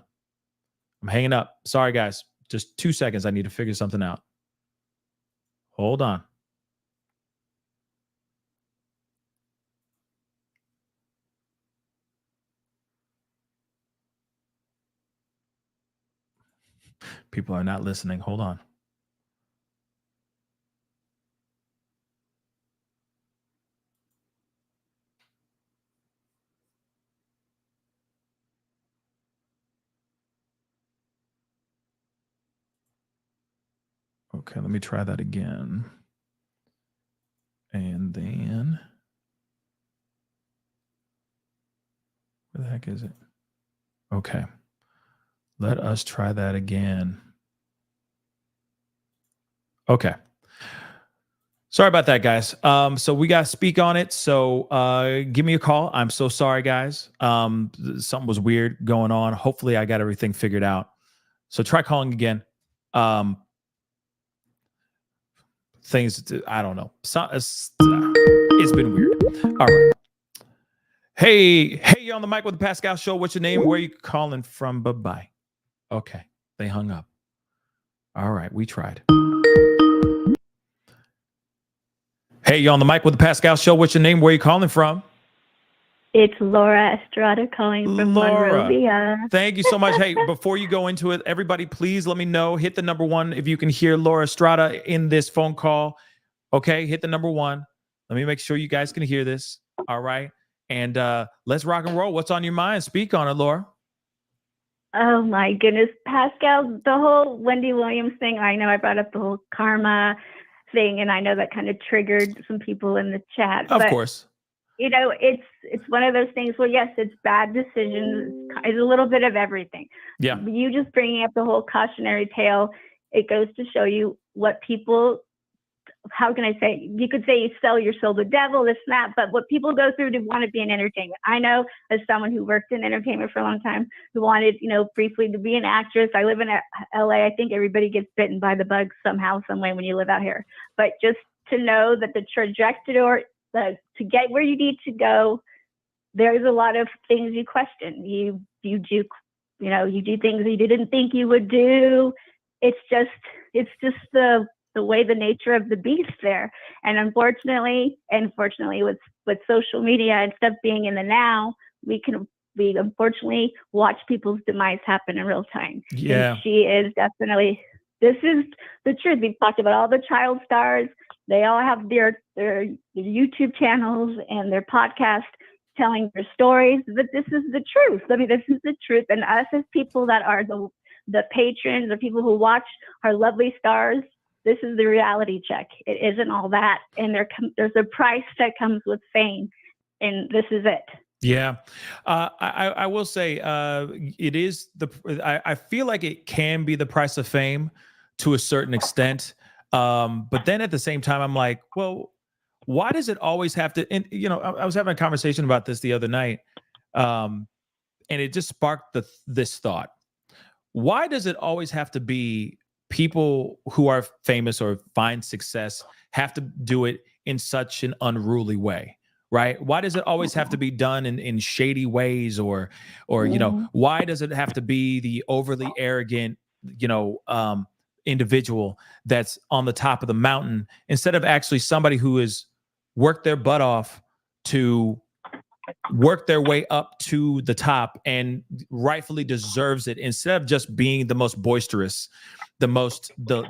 B: I'm hanging up. Sorry, guys. Just 2 seconds. I need to figure something out. Hold on. People are not listening. Hold on. Okay, let me try that again. And then, where the heck is it? Okay. Let us try that again. Okay. Sorry about that, guys. So we got to speak on it. So give me a call. I'm so sorry, guys. Something was weird going on. Hopefully I got everything figured out. So try calling again. I don't know. It's been weird. All right. Hey, you're on the mic with the Pascal Show. What's your name? Where are you calling from? Bye-bye. Okay. They hung up. All right. We tried. Hey, you're on the mic with the Pascal Show. What's your name? Where are you calling from?
D: It's Laura Estrada calling from Monrovia.
B: Thank you so much. Hey, before you go into it, everybody, please let me know. Hit the number 1 if you can hear Laura Estrada in this phone call. Okay, hit the number 1. Let me make sure you guys can hear this. All right. And let's rock and roll. What's on your mind? Speak on it, Laura.
D: Oh, my goodness. Pascal, the whole Wendy Williams thing, I know I brought up the whole karma thing, and I know that kind of triggered some people in the chat.
B: Of course.
D: It's one of those things where, yes, it's bad decisions. It's a little bit of everything.
B: Yeah.
D: You just bringing up the whole cautionary tale, it goes to show you what people, how can I say, you could say you sell your soul to the devil, this and that, but what people go through to want to be in entertainment. I know as someone who worked in entertainment for a long time, who wanted, briefly to be an actress. I live in LA. I think everybody gets bitten by the bug somehow, some way when you live out here. But just to know that the trajectory, to get where you need to go, there's a lot of things you question. You do things that you didn't think you would do. It's just the way, the nature of the beast there. And unfortunately with social media and stuff being in the now, we unfortunately watch people's demise happen in real time.
B: Yeah.
D: And she is definitely, this is the truth. We've talked about all the child stars. They all have their YouTube channels and their podcasts telling their stories, but this is the truth. I mean, this is the truth. And us as people that are the patrons or people who watch our lovely stars, this is the reality check. It isn't all that. And there's a price that comes with fame. And this is it.
B: Yeah. I will say it is I feel like it can be the price of fame to a certain extent. But then at the same time, I'm like, well, why does it always have to, and I was having a conversation about this the other night. And it just sparked this thought. Why does it always have to be people who are famous or find success have to do it in such an unruly way? Right? Why does it always have to be done in shady ways or why does it have to be the overly arrogant, individual that's on the top of the mountain instead of actually somebody who has worked their butt off to worked their way up to the top and rightfully deserves it, instead of just being the most boisterous, the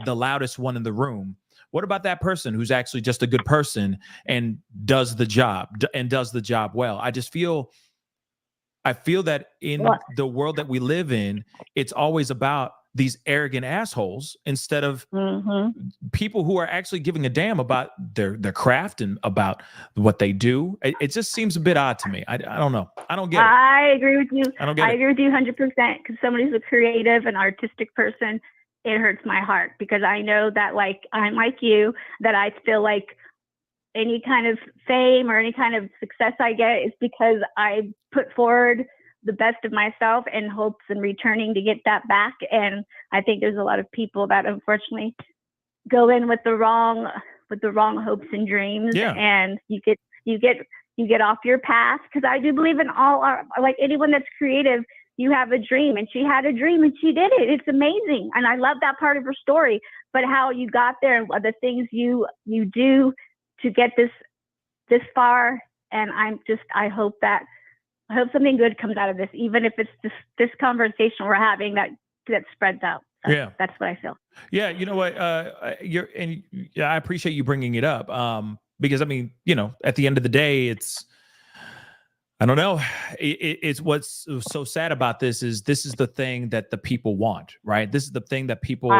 B: loudest one in the room. What about that person who's actually just a good person and does the job well? I feel that in the world that we live in, it's always about these arrogant assholes instead of people who are actually giving a damn about their craft and about what they do. It just seems a bit odd to me. I don't know. I don't get it.
D: I agree with you.
B: I don't get it.
D: I agree with you 100%, because somebody who's a creative and artistic person, it hurts my heart, because I know that, like, I'm like you, that I feel like any kind of fame or any kind of success I get is because I put forward the best of myself in hopes and returning to get that back. And I think there's a lot of people that unfortunately go in with the wrong hopes and dreams.
B: Yeah.
D: And you get off your path. Because I do believe in like anyone that's creative, you have a dream, and she had a dream and she did it. It's amazing. And I love that part of her story, but how you got there and the things you do to get this far. And I hope something good comes out of this, even if it's this conversation we're having that spreads out. That's what I feel.
B: Yeah. You know what? I appreciate you bringing it up. Because I mean, at the end of the day, I don't know. It's what's so sad about this is the thing that the people want, right? This is the thing that people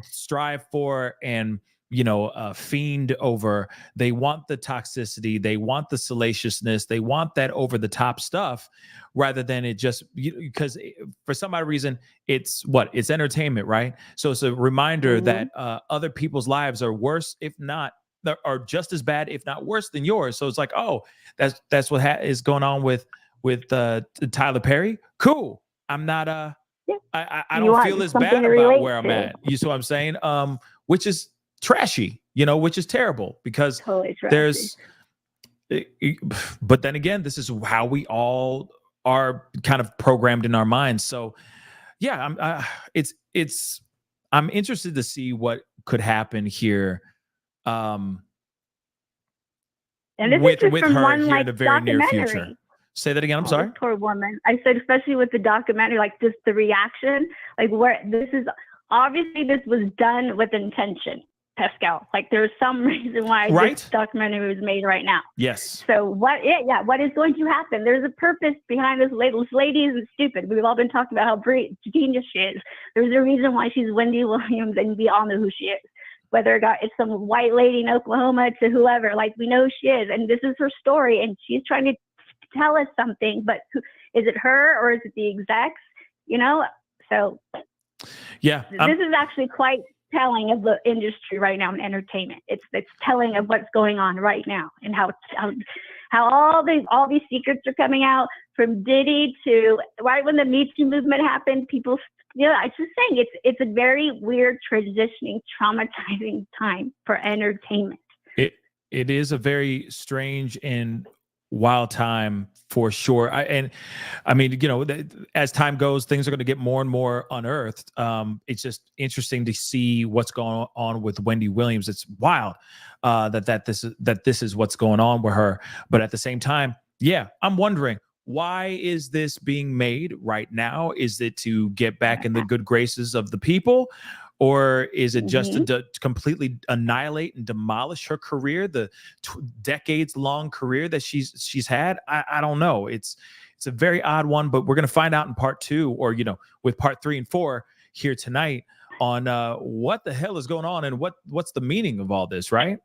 B: strive for and, fiend over. They want the toxicity. They want the salaciousness. They want that over the top stuff, rather than it just, because for some odd reason, it's entertainment, right? So it's a reminder that other people's lives are worse, if not, are just as bad, if not worse than yours. So it's like, oh, that's what is going on with Tyler Perry. Cool. I'm not I don't feel as bad about where I'm at. You see what I'm saying? Which is trashy, which is terrible, because
D: totally
B: there's. But then again, this is how we all are kind of programmed in our minds. So yeah, I'm interested to see what could happen here.
D: And this
B: with
D: is from
B: her
D: one,
B: here
D: like,
B: in the very near
D: documentary.
B: future. Say that again. I'm sorry.
D: Poor woman. I said, especially with the documentary, like just the reaction, like where this was done with intention, Pascal. Like there's some reason why this documentary was made right now.
B: Yes.
D: So what is going to happen? There's a purpose behind this lady. This lady isn't stupid. We've all been talking about how genius she is. There's a reason why she's Wendy Williams, and we all know who she is. Whether it's some white lady in Oklahoma to whoever, like, we know who she is, and this is her story, and she's trying to tell us something. But is it her or is it the execs? So
B: yeah,
D: this is actually quite telling of the industry right now in entertainment. It's telling of what's going on right now, and how all these secrets are coming out, from Diddy to right when the Me Too movement happened. People. I'm just saying it's a very weird, transitioning, traumatizing time for entertainment.
B: It is a very strange and wild time for sure. I mean, as time goes, things are going to get more and more unearthed. It's just interesting to see what's going on with Wendy Williams. It's wild that this is what's going on with her. But at the same time, yeah, I'm wondering, why is this being made right now? Is it to get back in the good graces of the people? Or is it just to completely annihilate and demolish her career, the decades-long career that she's had? I don't know. It's a very odd one, but we're going to find out in part 2, or with part 3 and 4 here tonight, on what the hell is going on and what's the meaning of all this, right?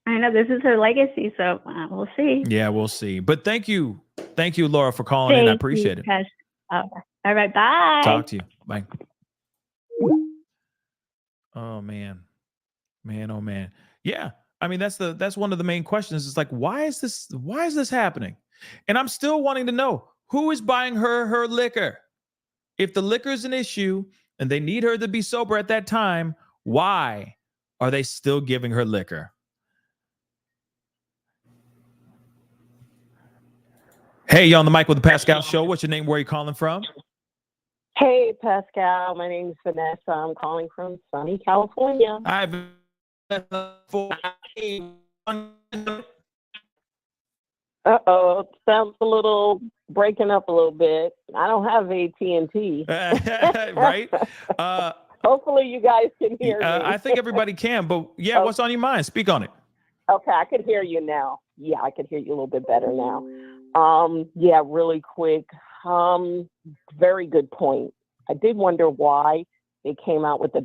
D: I know this is her legacy, so we'll see.
B: Yeah, we'll see. But thank you, Laura, for calling in. I appreciate it.
D: All right, bye.
B: Talk to you. Bye. Oh man, oh man. Yeah, I mean that's one of the main questions. It's like, why is this happening? And I'm still wanting to know who is buying her liquor. If the liquor is an issue and they need her to be sober at that time, why are they still giving her liquor? Hey, you on the mic with the Pascal Show. What's your name? Where are you calling from?
E: Hey, Pascal. My name is Vanessa. I'm calling from sunny California. Uh-oh, sounds a little breaking up a little bit. I don't have AT&T.
B: Right?
E: Hopefully you guys can hear me.
B: I think everybody can, but yeah, what's on your mind? Speak on it.
E: Okay, I can hear you now. Yeah, I can hear you a little bit better now. Yeah, really quick. Very good point. I did wonder why they came out with the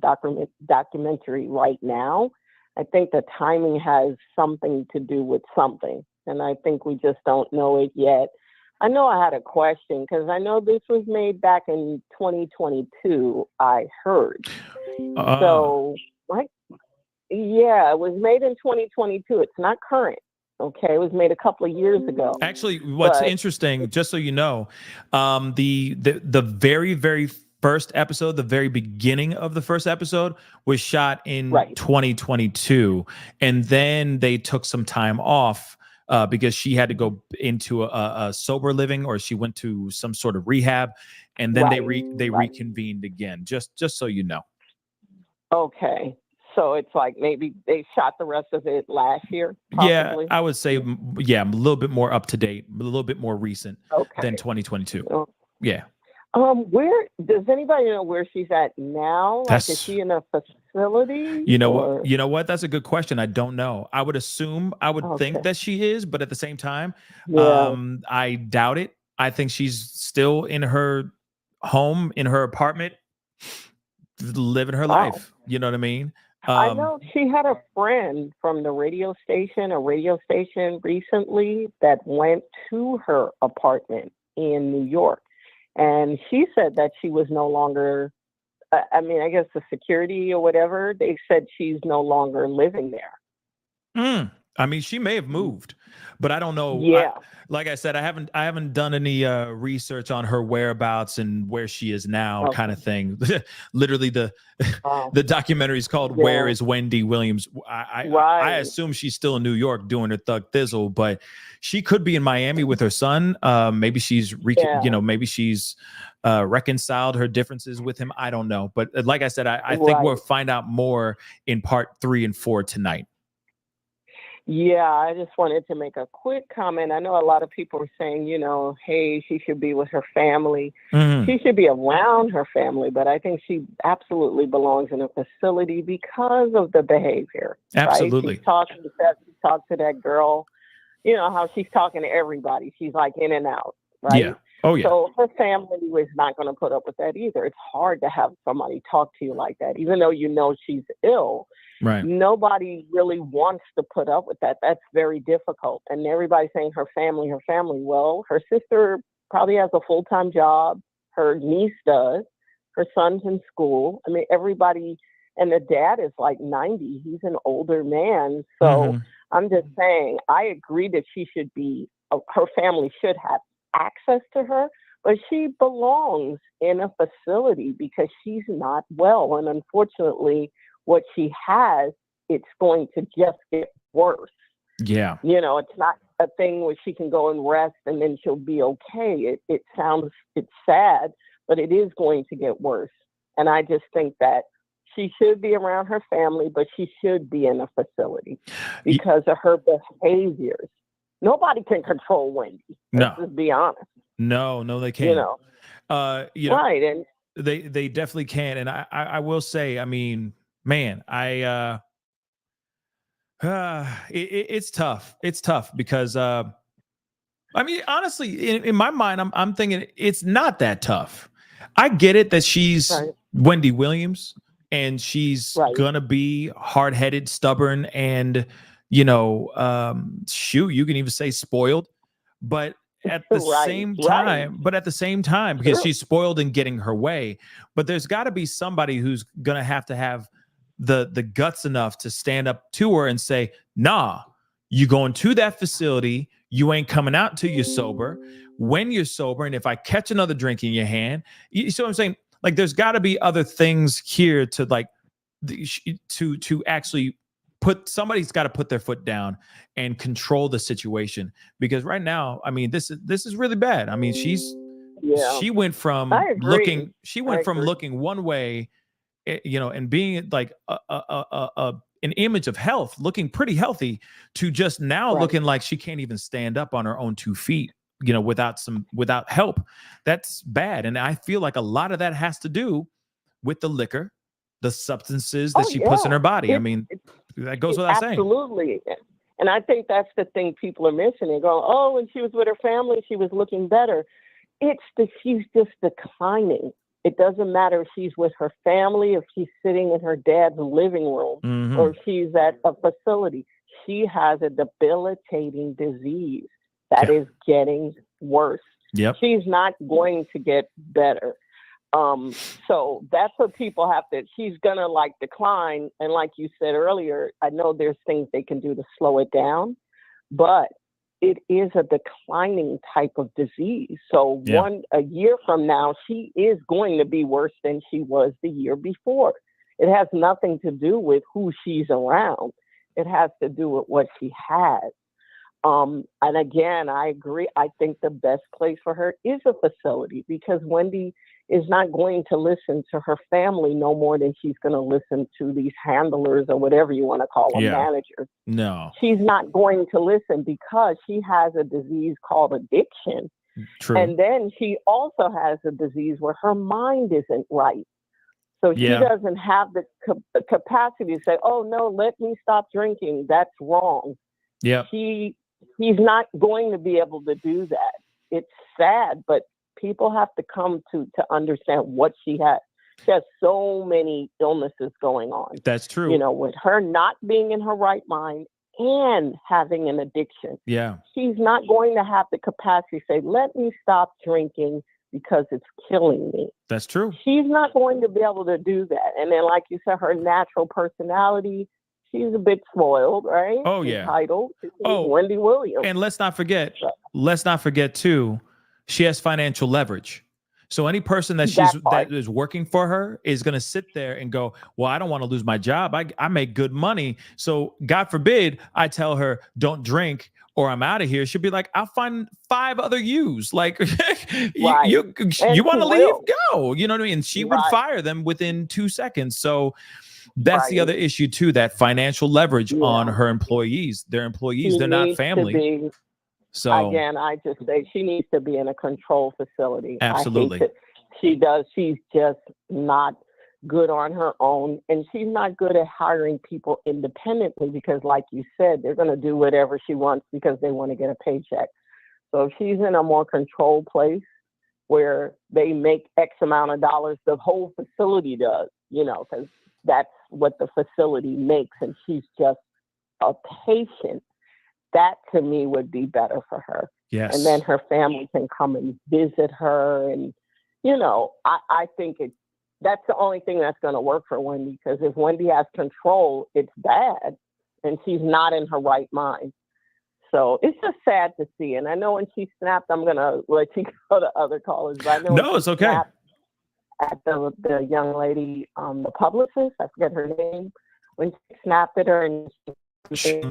E: documentary right now. I think the timing has something to do with something, and I think we just don't know it yet. I know I had a question because I know this was made back in 2022, I heard. So, like, yeah, it was made in 2022. It's not current. Okay, it was made a couple of years ago.
B: Actually, what's interesting, just so you know, the very, very first episode, the very beginning of the first episode was shot in 2022. And then they took some time off because she had to go into a sober living, or she went to some sort of rehab. And then they reconvened again, just so you know.
E: Okay. So it's like maybe they shot the rest of it last year, possibly?
B: Yeah, I would say, yeah, a little bit more up to date, a little bit more recent than 2022. Yeah.
E: Where does anybody know where she's at now? Like, is she in a facility?
B: You know what? That's a good question. I don't know. I would assume, I would think that she is, but at the same time, I doubt it. I think she's still in her home, in her apartment, living her life. You know what I mean?
E: I know she had a friend from a radio station recently that went to her apartment in New York. And she said that she was no longer, I guess the security or whatever, they said she's no longer living there.
B: I mean, she may have moved, but I don't know.
E: Yeah.
B: Like I said, I haven't done any research on her whereabouts and where she is now, kind of thing. Literally, the documentary is called "Where Is Wendy Williams?" I assume she's still in New York doing her thug thizzle, but she could be in Miami with her son. Maybe she's maybe she's reconciled her differences with him. I don't know, but like I said, I think we'll find out more in part 3 and 4 tonight.
E: Yeah, I just wanted to make a quick comment. I know a lot of people are saying, hey, she should be with her family. She should be around her family, but I think she absolutely belongs in a facility because of the behavior.
B: Absolutely.
E: Right? She talked to that girl, how she's talking to everybody. She's like in and out, right?
B: Yeah. Oh, yeah.
E: So her family was not going to put up with that either. It's hard to have somebody talk to you like that, even though she's ill.
B: Right.
E: Nobody really wants to put up with that. That's very difficult. And everybody's saying her family. Well, her sister probably has a full-time job. Her niece does. Her son's in school. I mean, everybody, and the dad is like 90. He's an older man. So I'm just saying, I agree that she should be, her family should have access to her, but she belongs in a facility because she's not well. And unfortunately, what she has, it's going to just get worse.
B: Yeah.
E: It's not a thing where she can go and rest and then she'll be okay. It's sad, but it is going to get worse. And I just think that she should be around her family, but she should be in a facility because of her behaviors. Nobody can control Wendy. Let's just be honest.
B: No, they can't.
E: Right. And
B: they definitely can. And I will say, I mean, man, it's tough. It's tough because, I mean, honestly, in my mind, I'm thinking it's not that tough. I get it that she's Wendy Williams and she's gonna be hard-headed, stubborn, and you can even say spoiled, but at the same time, because she's spoiled in getting her way, but there's got to be somebody who's gonna have to have the guts enough to stand up to her and say, nah, you going to that facility, you ain't coming out till you're sober. When you're sober, and if I catch another drink in your hand, you see what I'm saying? Like, there's got to be other things here to like to actually somebody's got to put their foot down and control the situation, because right now, I mean, this is really bad. I mean, she went from looking one way, and being like a an image of health, looking pretty healthy, to just now looking like she can't even stand up on her own 2 feet, you know, without help. That's bad. And I feel like a lot of that has to do with the liquor, the substances that she puts in her body. I mean, that goes without saying.
E: Absolutely. And I think that's the thing people are missing. They go, oh, when she was with her family, she was looking better. She's just declining. It doesn't matter if she's with her family, if she's sitting in her dad's living room, or if she's at a facility. She has a debilitating disease that is getting worse.
B: Yep.
E: She's not going to get better. So that's what people have to, she's going to like decline. And like you said earlier, I know there's things they can do to slow it down, but it is a declining type of disease. So a year from now, she is going to be worse than she was the year before. It has nothing to do with who she's around. It has to do with what she has. And again, I agree. I think the best place for her is a facility, because Wendy is not going to listen to her family no more than she's going to listen to these handlers or whatever you want to call them, managers.
B: No.
E: She's not going to listen because she has a disease called addiction.
B: True.
E: And then she also has a disease where her mind isn't right. So she doesn't have the capacity to say, oh, no, let me stop drinking. That's wrong.
B: Yeah.
E: He's not going to be able to do that. It's sad, but people have to come to understand what she has. She has so many illnesses going on.
B: That's true.
E: You know, with her not being in her right mind and having an addiction.
B: Yeah.
E: She's not going to have the capacity to say, let me stop drinking because it's killing me.
B: That's true.
E: She's not going to be able to do that. And then, like you said, her natural personality, she's a bit spoiled, right?
B: Oh, yeah.
E: Entitled. Wendy Williams.
B: And let's not forget too, she has financial leverage. So any person that is working for her is going to sit there and go, well, I don't want to lose my job. I make good money. So God forbid I tell her don't drink or I'm out of here. She'll be like, I'll find 5 other yous. Like you want to leave? Go. You know what I mean? And she would fire them within 2 seconds. So that's the other issue too, that financial leverage on her employees. They're employees. They're not family. So
E: again, I just say she needs to be in a control facility.
B: Absolutely.
E: She does. She's just not good on her own. And she's not good at hiring people independently because, like you said, they're going to do whatever she wants because they want to get a paycheck. So if she's in a more controlled place where they make X amount of dollars, the whole facility does, you know, because that's what the facility makes. And she's just a patient. That to me would be better for her.
B: Yes.
E: And then her family can come and visit her. And, you know, I think that's the only thing that's going to work for Wendy, because if Wendy has control, it's bad. And she's not in her right mind. So it's just sad to see. And I know when she snapped, I'm going to let you go to other callers. But I know
B: no, it's okay.
E: At the young lady, the publicist, I forget her name, when she snapped at her and she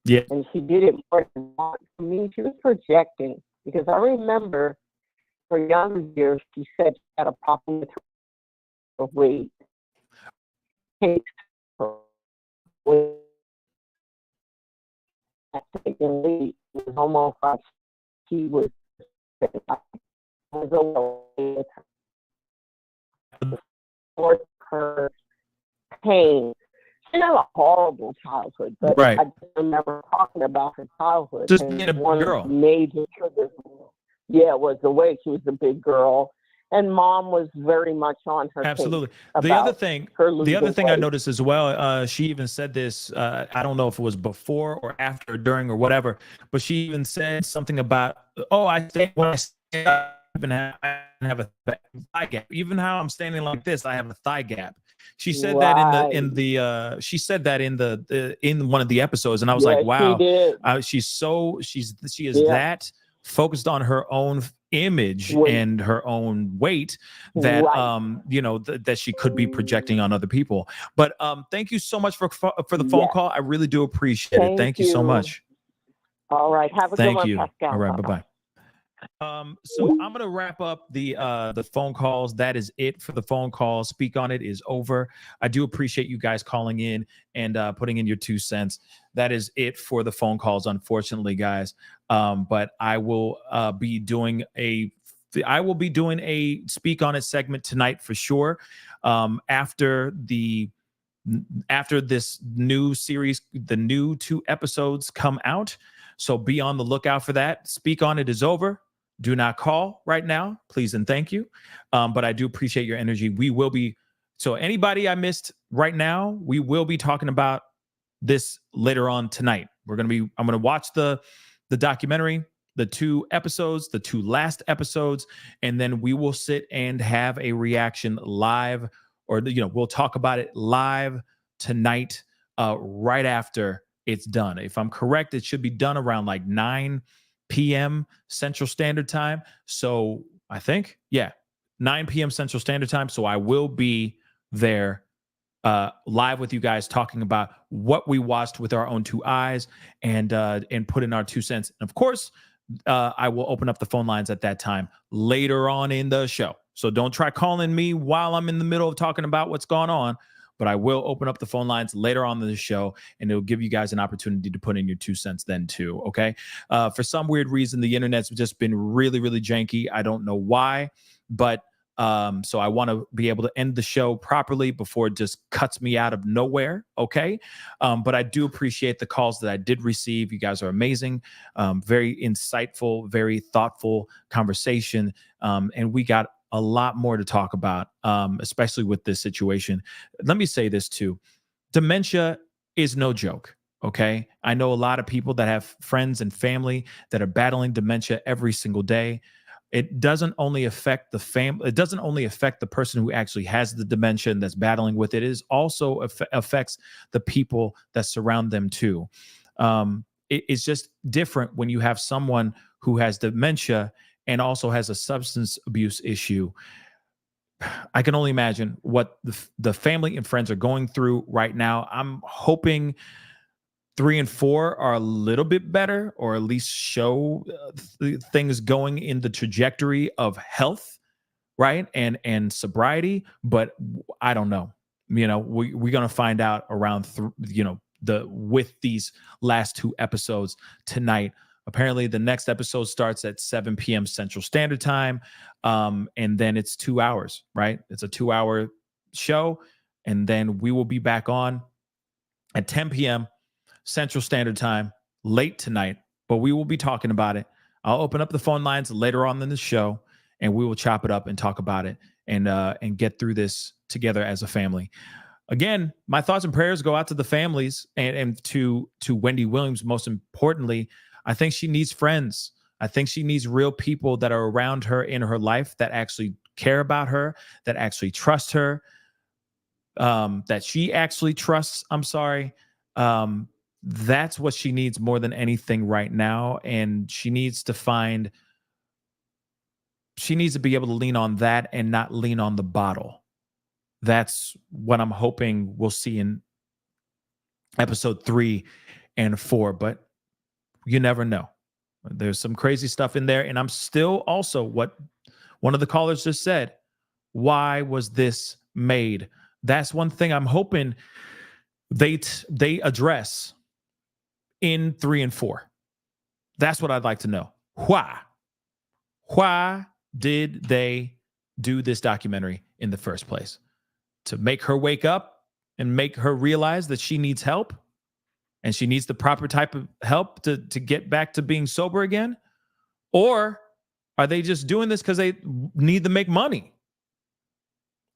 B: yeah,
E: and she did it more than once. For me, she was projecting, because I remember her younger years, she said she had a problem with her weight. It was almost like she was overweight. Her pain. She had a horrible childhood, but I just remember talking about her childhood.
B: Just being a girl.
E: Major trigger. Yeah, it was the way she was a big girl, and mom was very much on her.
B: Absolutely. The other thing I noticed as well, she even said this. I don't know if it was before or after, during, or whatever, but she even said something about, I even have a thigh gap. Even how I'm standing like this, I have a thigh gap. She said that in one of the episodes, and I was like, wow, she is that focused on her own image and her own weight that that she could be projecting on other people. But thank you so much for the phone call. I really do appreciate it. Thank you so much.
E: All right, have a good one, Pascal.
B: All right, bye-bye. So I'm gonna wrap up the phone calls. That is it for the phone calls. Speak on It is over. I do appreciate you guys calling in and putting in your 2 cents. That is it for the phone calls, unfortunately, guys. But I will be doing a Speak on It segment tonight for sure. After this new series, the new 2 episodes come out. So be on the lookout for that. Speak on It is over. Do not call right now, please and thank you. But I do appreciate your energy. We will be, so anybody I missed right now, we will be talking about this later on tonight. I'm going to watch the documentary, the 2 episodes, the 2 last episodes, and then we will sit and have a reaction live, or we'll talk about it live tonight, right after it's done. If I'm correct, it should be done around like 9 p.m. Central Standard Time. So I think, 9 p.m. Central Standard Time. So I will be there live with you guys, talking about what we watched with our own 2 eyes, and put in our 2 cents. And of course, I will open up the phone lines at that time later on in the show. So don't try calling me while I'm in the middle of talking about what's going on. But I will open up the phone lines later on in the show, and it'll give you guys an opportunity to put in your 2 cents then too, okay? For some weird reason, the internet's just been really, really janky. I don't know why, but so I want to be able to end the show properly before it just cuts me out of nowhere, okay? But I do appreciate the calls that I did receive. You guys are amazing. Very insightful, very thoughtful conversation, and we got a lot more to talk about, especially with this situation. Let me say this too. Dementia is no joke, okay? I know a lot of people that have friends and family that are battling dementia every single day. It doesn't only affect the family. It doesn't only affect the person who actually has the dementia and that's battling with it. It is also affects the people that surround them too. It's just different when you have someone who has dementia and also has a substance abuse issue. I can only imagine what the family and friends are going through right now. I'm hoping 3 and 4 are a little bit better, or at least show things going in the trajectory of health, right? And sobriety. But I don't know. We're going to find out around, with these last 2 episodes tonight. Apparently, the next episode starts at 7 p.m. Central Standard Time, and then it's 2 hours, right? It's a 2-hour show, and then we will be back on at 10 p.m. Central Standard Time late tonight, but we will be talking about it. I'll open up the phone lines later on in the show, and we will chop it up and talk about it and get through this together as a family. Again, my thoughts and prayers go out to the families and to Wendy Williams. Most importantly, I think she needs friends. I think she needs real people that are around her in her life that actually care about her, that actually trust her, that she actually trusts. I'm sorry. That's what she needs more than anything right now. And she needs to be able to lean on that and not lean on the bottle. That's what I'm hoping we'll see in episode 3 and 4. But you never know. There's some crazy stuff in there. And I'm still also, what one of the callers just said, why was this made? That's one thing I'm hoping they address in 3 and 4. That's what I'd like to know. Why did they do this documentary in the first place? To make her wake up and make her realize that she needs help? And she needs the proper type of help to get back to being sober again? Or are they just doing this because they need to make money?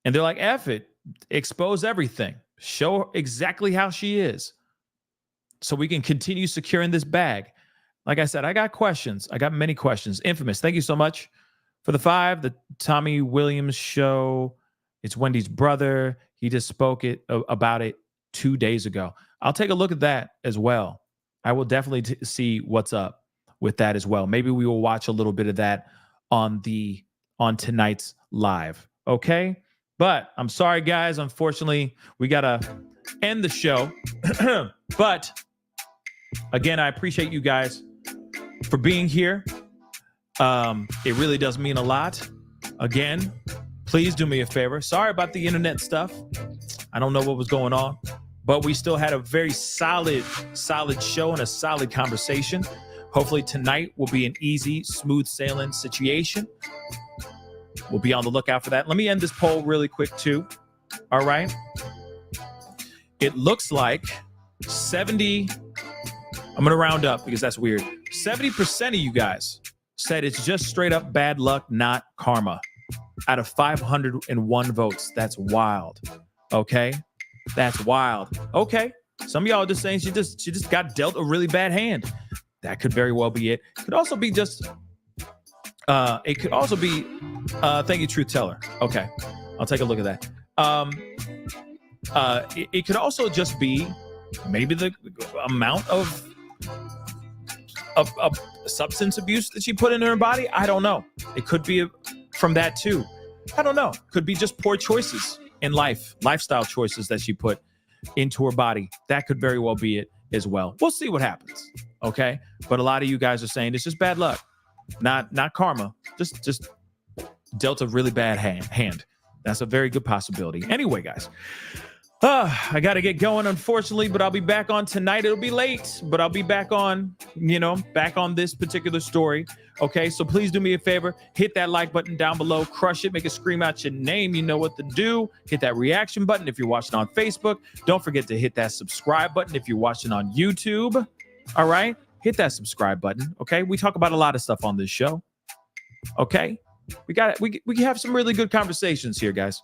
B: And they're like, F it, expose everything. Show her exactly how she is so we can continue securing this bag. Like I said, I got questions. I got many questions. Infamous, thank you so much for the 5. The Tommy Williams show. It's Wendy's brother. He just spoke about it 2 days ago. I'll take a look at that as well. I will definitely see what's up with that as well. Maybe we will watch a little bit of that on tonight's live. Okay? But I'm sorry, guys. Unfortunately, we got to end the show. But again, I appreciate you guys for being here. It really does mean a lot. Again, please do me a favor. Sorry about the internet stuff. I don't know what was going on, but we still had a very solid show and a solid conversation. Hopefully tonight will be an easy, smooth sailing situation. We'll be on the lookout for that. Let me end this poll really quick too. All right. It looks like 70, I'm going to round up because that's weird. 70% of you guys said it's just straight up bad luck, not karma. Out of 501 votes. That's wild. Okay. That's wild. Okay. Some of y'all are just saying she just got dealt a really bad hand. That could very well be it. Could also be just, it could also be, thank you, Truth Teller. Okay. I'll take a look at that. It could also just be maybe the amount of substance abuse that she put in her body. I don't know. It could be from that too. I don't know. Could be just poor choices in life, lifestyle choices that she put into her body. That could very well be it as well. We'll see what happens. Okay. But a lot of you guys are saying it's just bad luck, not karma. Just dealt a really bad hand. That's a very good possibility. Anyway, guys, I got to get going, unfortunately, but I'll be back on tonight. It'll be late, but I'll be back on, back on this particular story. Okay, so please do me a favor. Hit that like button down below. Crush it. Make it scream out your name. You know what to do. Hit that reaction button if you're watching on Facebook. Don't forget to hit that subscribe button if you're watching on YouTube. All right, hit that subscribe button. Okay, we talk about a lot of stuff on this show. Okay, we have some really good conversations here, guys.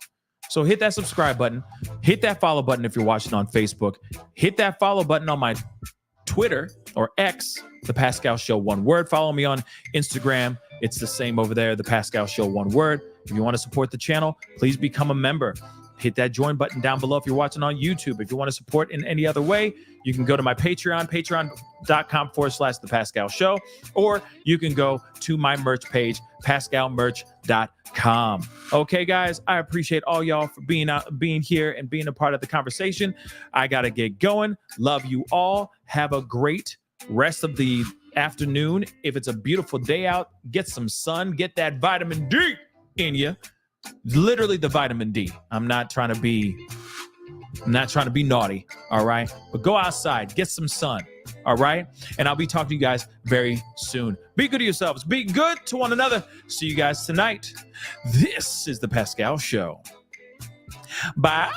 B: So hit that subscribe button, hit that follow button if you're watching on Facebook, hit that follow button on my Twitter or X, The Pascal Show, one word. Follow me on Instagram. It's the same over there, The Pascal Show, one word. If you want to support the channel, please become a member. Hit that join button down below if you're watching on YouTube. If you want to support in any other way, you can go to my Patreon, patreon.com/The Pascal Show, or you can go to my merch page, pascalmerch.com. Okay, guys, I appreciate all y'all for being here and being a part of the conversation. I got to get going. Love you all. Have a great rest of the afternoon. If it's a beautiful day out, get some sun, get that vitamin D in you. Literally the vitamin D. I'm not trying to be naughty, all right? But go outside, get some sun, all right? And I'll be talking to you guys very soon. Be good to yourselves. Be good to one another. See you guys tonight. This is The Pascal Show. Bye.